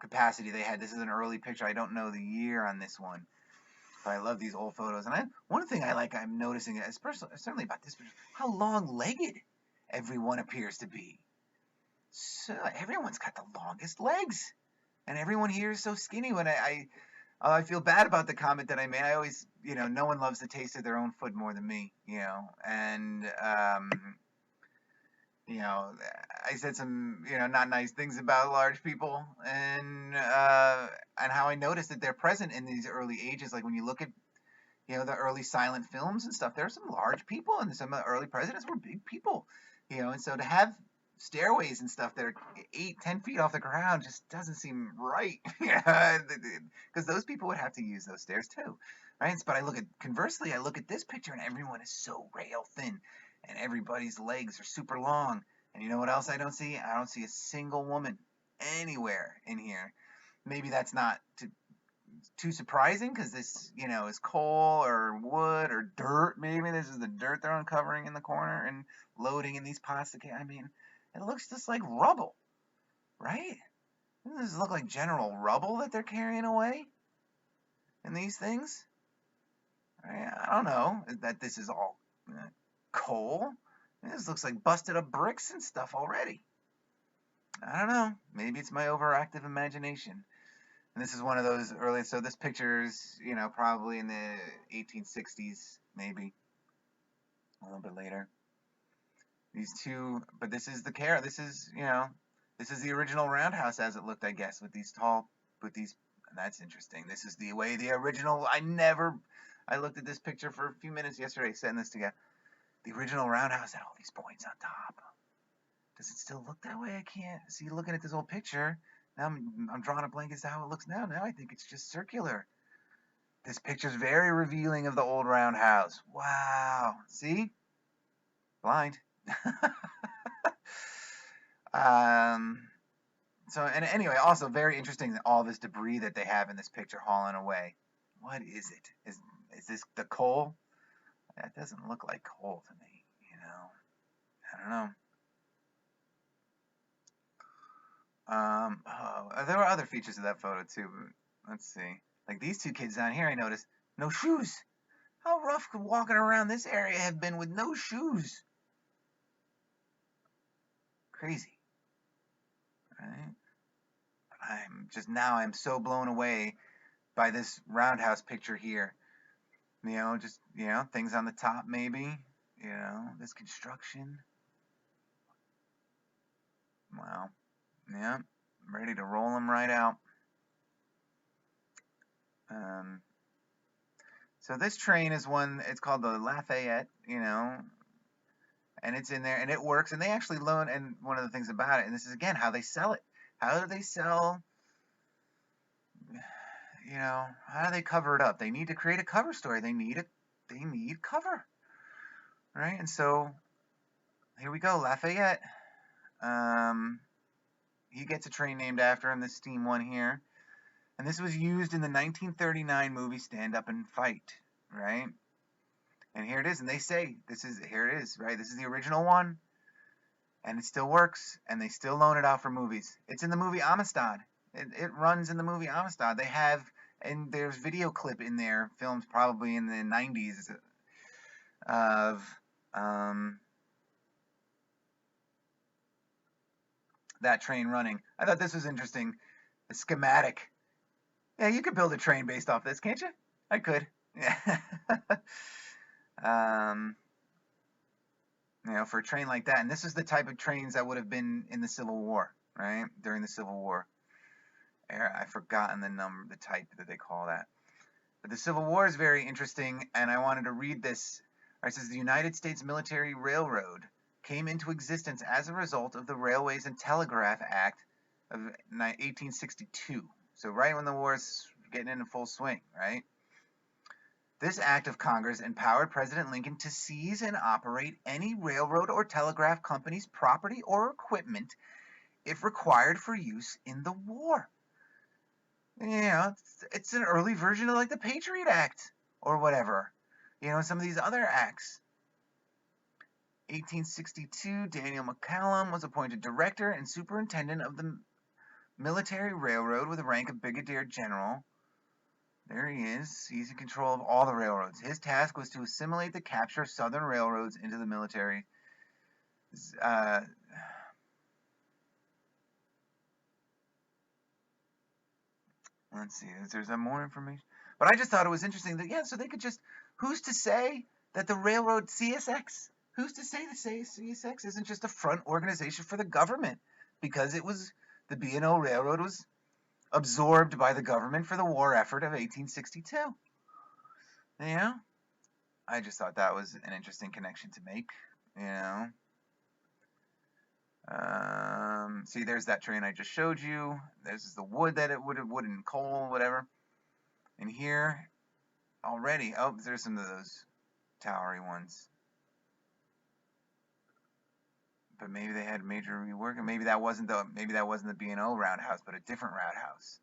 capacity they had. This is an early picture. I don't know the year on this one, but I love these old photos. And one thing I'm noticing, certainly about this picture, how long-legged everyone appears to be. So everyone's got the longest legs, and everyone here is so skinny. When I feel bad about the comment that I made. I always, you know, no one loves the taste of their own foot more than me, you know, and you know, I said some, you know, not nice things about large people, and how I noticed that they're present in these early ages. Like when you look at, you know, the early silent films and stuff, there are some large people, and some of the early presidents were big people, you know, and so to have stairways and stuff that are 8-10 feet off the ground just doesn't seem right, because those people would have to use those stairs too, right? But conversely, I look at this picture and everyone is so rail thin, and everybody's legs are super long. And you know what else I don't see? I don't see a single woman anywhere in here. Maybe that's not too surprising, because this, you know, is coal or wood or dirt. Maybe this is the dirt they're uncovering in the corner and loading in these pots. I mean, it looks just like rubble, right? Doesn't this look like general rubble that they're carrying away in these things? I don't know that this is all coal. This looks like busted up bricks and stuff already. I don't know. Maybe it's my overactive imagination. And this is one of those early. So this picture's, probably in the 1860s, maybe a little bit later. These two, but this is This is, this is the original roundhouse as it looked, I guess, with these tall, with these. That's interesting. This is the way the original. I looked at this picture for a few minutes yesterday, setting this together. The original roundhouse had all these points on top. Does it still look that way? I can't see. Looking at this old picture, now I'm drawing a blank as to how it looks now. Now I think it's just circular. This picture's very revealing of the old roundhouse. Wow. See? Blind. So, and anyway, also very interesting that all this debris that they have in this picture hauling away. What is it? Is this the coal? That doesn't look like coal to me, I don't know. There were other features of that photo too, but let's see. Like these two kids down here, I noticed no shoes. How rough could walking around this area have been with no shoes? Crazy, right? I'm so blown away by this roundhouse picture here. Just, things on the top maybe, this construction. Wow. Yeah, I'm ready to roll them right out. So this train is one, it's called the Lafayette, and it's in there and it works, and they actually loan, and one of the things about it, and this is again how they sell it. How do they sell, how do they cover it up? They need to create a cover story. They need cover. Right? And so here we go, Lafayette. He gets a train named after him, the steam one here. And this was used in the 1939 movie Stand Up and Fight, right? And here it is, and they say here it is, right? This is the original one, and it still works, and they still loan it out for movies. It's in the movie Amistad. It runs in the movie Amistad. They have, and there's video clip in there, filmed probably in the 90s, of that train running. I thought this was interesting. The schematic. Yeah, you could build a train based off this, can't you? I could. Yeah. For a train like that, and this is the type of trains that would have been in the Civil War, right? During the Civil War. I've forgotten the type that they call that. But the Civil War is very interesting, and I wanted to read this. It says the United States Military Railroad came into existence as a result of the Railways and Telegraph Act of 1862. So right when the war is getting into full swing, right? This act of Congress empowered President Lincoln to seize and operate any railroad or telegraph company's property or equipment if required for use in the war. It's an early version of like the Patriot Act or whatever. Some of these other acts. 1862, Daniel McCallum was appointed director and superintendent of the military railroad with the rank of brigadier general. There he is. He's in control of all the railroads. His task was to assimilate the capture of southern railroads into the military. Let's see. Is there some more information? But I just thought it was interesting that, so they could just, who's to say that the railroad CSX, who's to say the CSX isn't just a front organization for the government? Because the B&O Railroad was absorbed by the government for the war effort of 1862. I just thought that was an interesting connection to make, See, there's that train I just showed you. This is the wood that it wood and coal, whatever. And here, already, there's some of those towery ones. But maybe they had major rework, and maybe that wasn't the B&O roundhouse, but a different roundhouse.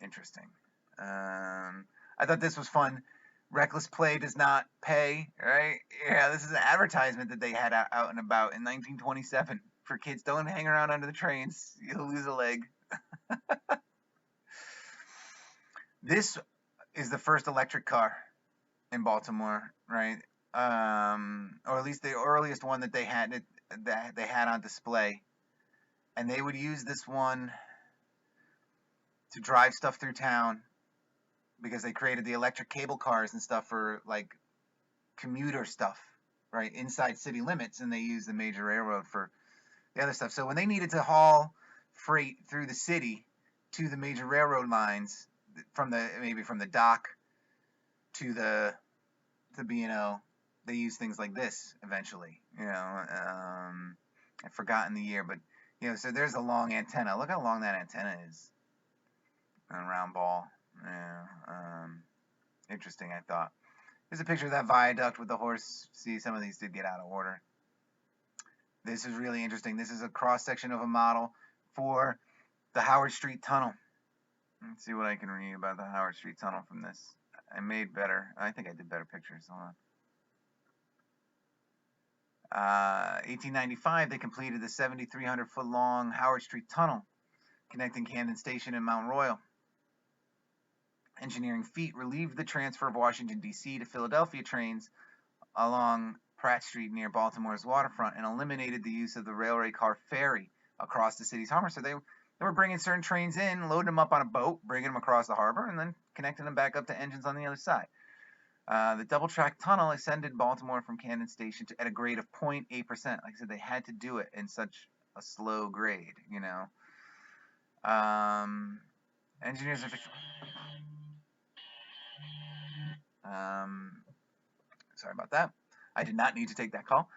Interesting. I thought this was fun. Reckless play does not pay, right? Yeah, this is an advertisement that they had out and about in 1927 for kids. Don't hang around under the trains. You'll lose a leg. This is the first electric car in Baltimore, right? Or at least the earliest one that they had on display. And they would use this one. to drive stuff through town, because they created the electric cable cars and stuff for like commuter stuff, right, inside city limits, and they used the major railroad for the other stuff. So when they needed to haul freight through the city to the major railroad lines, from the dock to the B&O, they use things like this eventually. I've forgotten the year, but so there's a long antenna. Look how long that antenna is. A round ball. Yeah. Interesting, I thought. Here's a picture of that viaduct with the horse. See, some of these did get out of order. This is really interesting. This is a cross section of a model for the Howard Street Tunnel. Let's see what I can read about the Howard Street Tunnel from this. I made better. I think I did better pictures. Hold on. 1895, they completed the 7,300-foot long Howard Street Tunnel connecting Camden Station and Mount Royal. Engineering feat relieved the transfer of Washington, D.C. to Philadelphia trains along Pratt Street near Baltimore's waterfront, and eliminated the use of the railway car ferry across the city's harbor. So they were bringing certain trains in, loading them up on a boat, bringing them across the harbor, and then connecting them back up to engines on the other side. The double-track tunnel extended Baltimore from Camden Station at a grade of 0.8%. Like I said, they had to do it in such a slow grade, Engineers sorry about that. I did not need to take that call.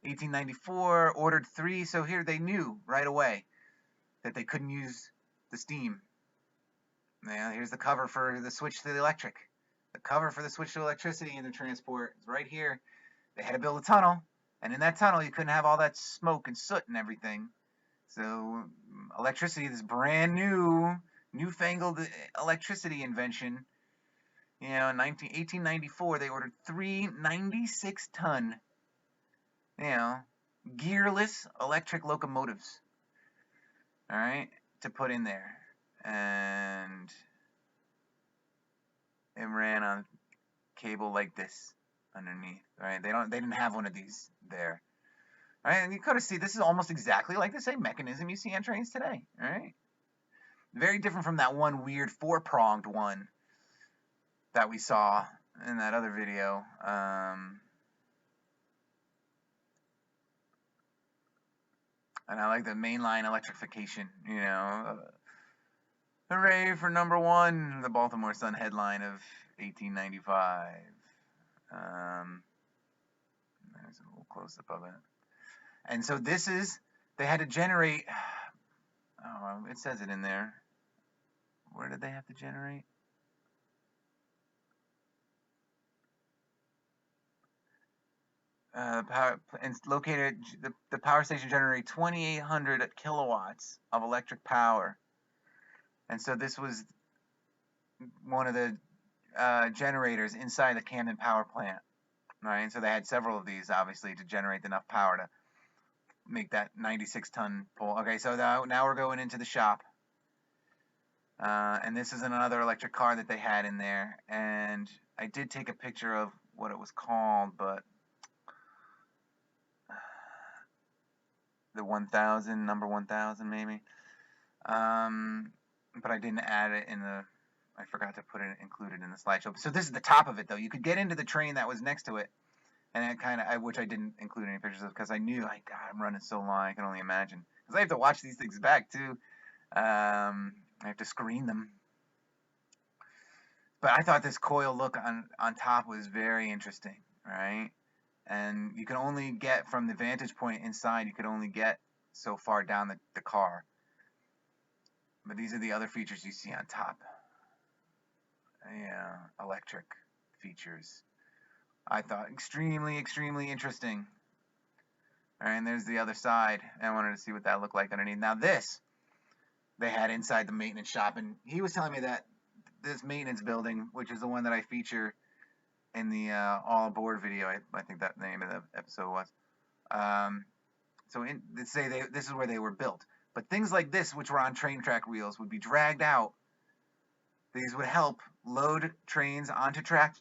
1894, ordered 3. So here they knew right away that they couldn't use the steam. Now, here's the cover for the switch to the electric. The cover for the switch to electricity in the transport is right here. They had to build a tunnel, and in that tunnel you couldn't have all that smoke and soot and everything. So electricity, this brand new, newfangled electricity invention. In 1894, they ordered 3 96-ton, gearless electric locomotives. All right, to put in there, and it ran on cable like this underneath. Right, they didn't have one of these there. All right, and you could see this is almost exactly like the same mechanism you see on trains today. All right, very different from that one weird 4-pronged one that we saw in that other video. And I like the mainline electrification, Hooray for number 1, the Baltimore Sun headline of 1895. There's a little close-up of it. And so they had to generate, it says it in there. Where did they have to generate? Power and located. The power station generated 2,800 kilowatts of electric power, and so this was one of the generators inside the Camden power plant, right? And so they had several of these, obviously, to generate enough power to make that 96-ton pole. Okay, so now we're going into the shop, and this is another electric car that they had in there, and I did take a picture of what it was called, but the 1000, number 1000 maybe. But I didn't add it I forgot to put it included in the slideshow. So this is the top of it though. You could get into the train that was next to it, and it which I didn't include any pictures of because I knew, God, I'm running so long, I can only imagine. Because I have to watch these things back too. I have to screen them. But I thought this coil look on top was very interesting, right? And you can only get from the vantage point inside, you could only get so far down the car. But these are the other features you see on top. Yeah, electric features. I thought extremely, extremely interesting. All right, and there's the other side. I wanted to see what that looked like underneath. Now this, they had inside the maintenance shop, and he was telling me that this maintenance building, which is the one that I feature in the all aboard video, I think that the name of the episode was. So this is where they were built. But things like this, which were on train track wheels, would be dragged out. These would help load trains onto tracks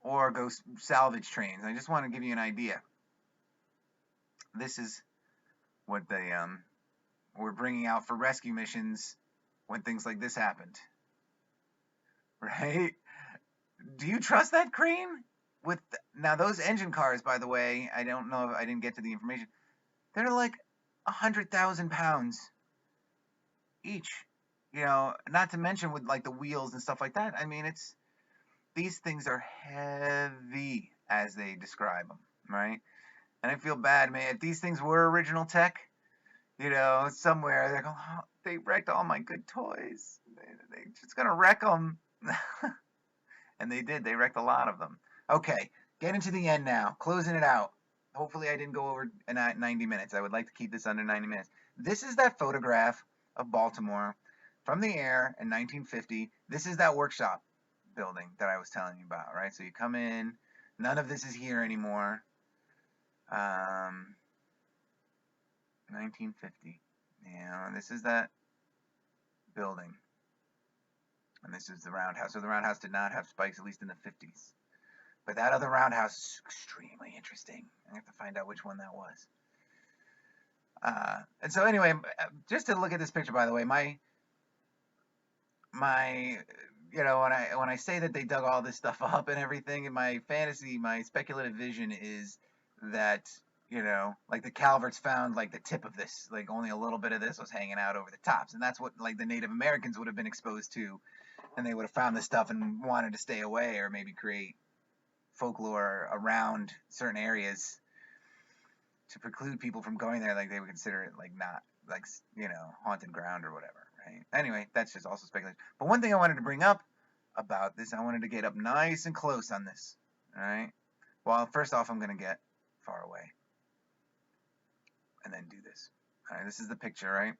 or go salvage trains. I just want to give you an idea. This is what they were bringing out for rescue missions when things like this happened, right? Do you trust that crane? With now those engine cars, by the way, I don't know if I didn't get to the information. They're like 100,000 pounds each. Not to mention with like the wheels and stuff like that. I mean, these things are heavy as they describe them, right? And I feel bad, man. If these things were original tech, somewhere they're going, oh, they wrecked all my good toys. They just gonna wreck them. And they did. They wrecked a lot of them. Okay, getting to the end now. Closing it out. Hopefully I didn't go over 90 minutes. I would like to keep this under 90 minutes. This is that photograph of Baltimore from the air in 1950. This is that workshop building that I was telling you about, right? So you come in. None of this is here anymore. 1950. This is that building. And this is the roundhouse. So the roundhouse did not have spikes, at least in the 50s. But that other roundhouse is extremely interesting. I have to find out which one that was. And so anyway, just to look at this picture, by the way, my when I say that they dug all this stuff up and everything, in my fantasy, my speculative vision is that like the Calverts found like the tip of this, like only a little bit of this was hanging out over the tops, and that's what like the Native Americans would have been exposed to, and they would have found this stuff and wanted to stay away or maybe create folklore around certain areas to preclude people from going there, like they would consider it like not like haunted ground or whatever, right? Anyway, that's just also speculation. But one thing I wanted to bring up about this, I wanted to get up nice and close on this. All right. Well, first off, I'm gonna get far away and then do this. All right. This is the picture, right?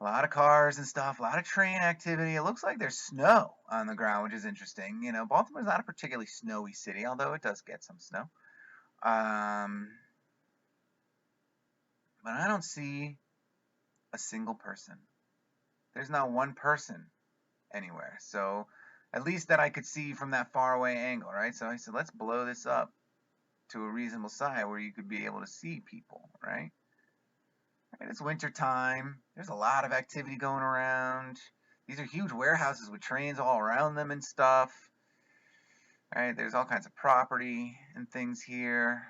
A lot of cars and stuff, a lot of train activity. It looks like there's snow on the ground, which is interesting. Baltimore's not a particularly snowy city, although it does get some snow. But I don't see a single person. There's not one person anywhere. So at least that I could see from that far away angle, right? So I said, let's blow this up to a reasonable size where you could be able to see people, right? It's winter time. There's a lot of activity going around. These are huge warehouses with trains all around them and stuff. All right, there's all kinds of property and things here.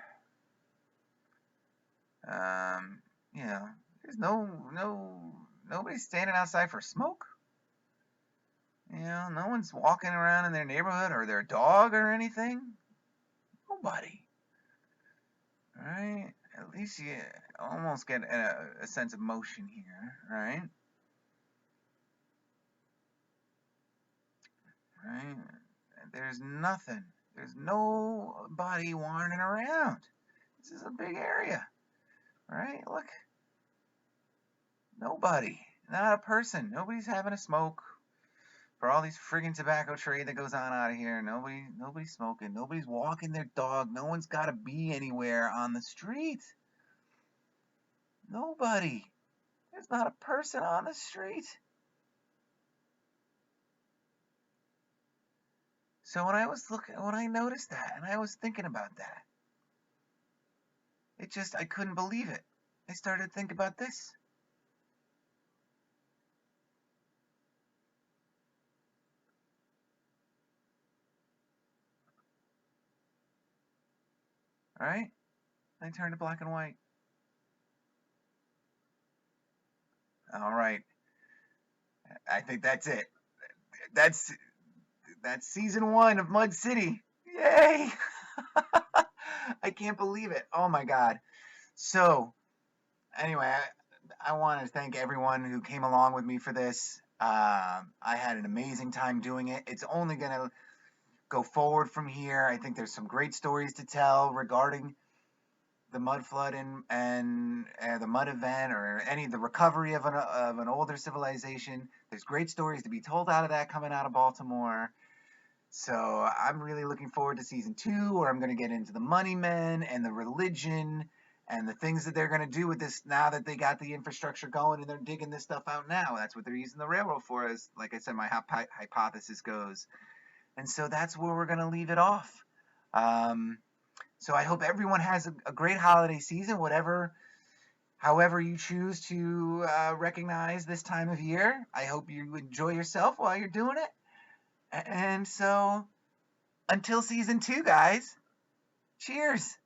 There's nobody standing outside for smoke. No one's walking around in their neighborhood or their dog or anything. Nobody. All right, at least you almost get a sense of motion here, right? Right. There's nothing. There's nobody wandering around. This is a big area, right? Look. Nobody. Not a person. Nobody's having a smoke. For all these friggin' tobacco trade that goes on out of here, nobody's smoking. Nobody's walking their dog. No one's got to be anywhere on the street. Nobody. There's not a person on the street. So when I noticed that, and I was thinking about that, I couldn't believe it. I started to think about this. All right? I turned to black and white. All right. I think that's it. That's season 1 of Mud City. Yay! I can't believe it. Oh my God. So, anyway, I want to thank everyone who came along with me for this. I had an amazing time doing it. It's only going to go forward from here. I think there's some great stories to tell regarding the mud flood and the mud event, or the recovery of an older civilization. There's great stories to be told out of that coming out of Baltimore. So I'm really looking forward to season 2, where I'm going to get into the money men and the religion and the things that they're going to do with this now that they got the infrastructure going and they're digging this stuff out now. That's what they're using the railroad for, as like I said, my hypothesis goes. And so that's where we're going to leave it off. So I hope everyone has a great holiday season, whatever however you choose to recognize this time of year. I hope you enjoy yourself while you're doing it. And so, until season 2, guys, cheers.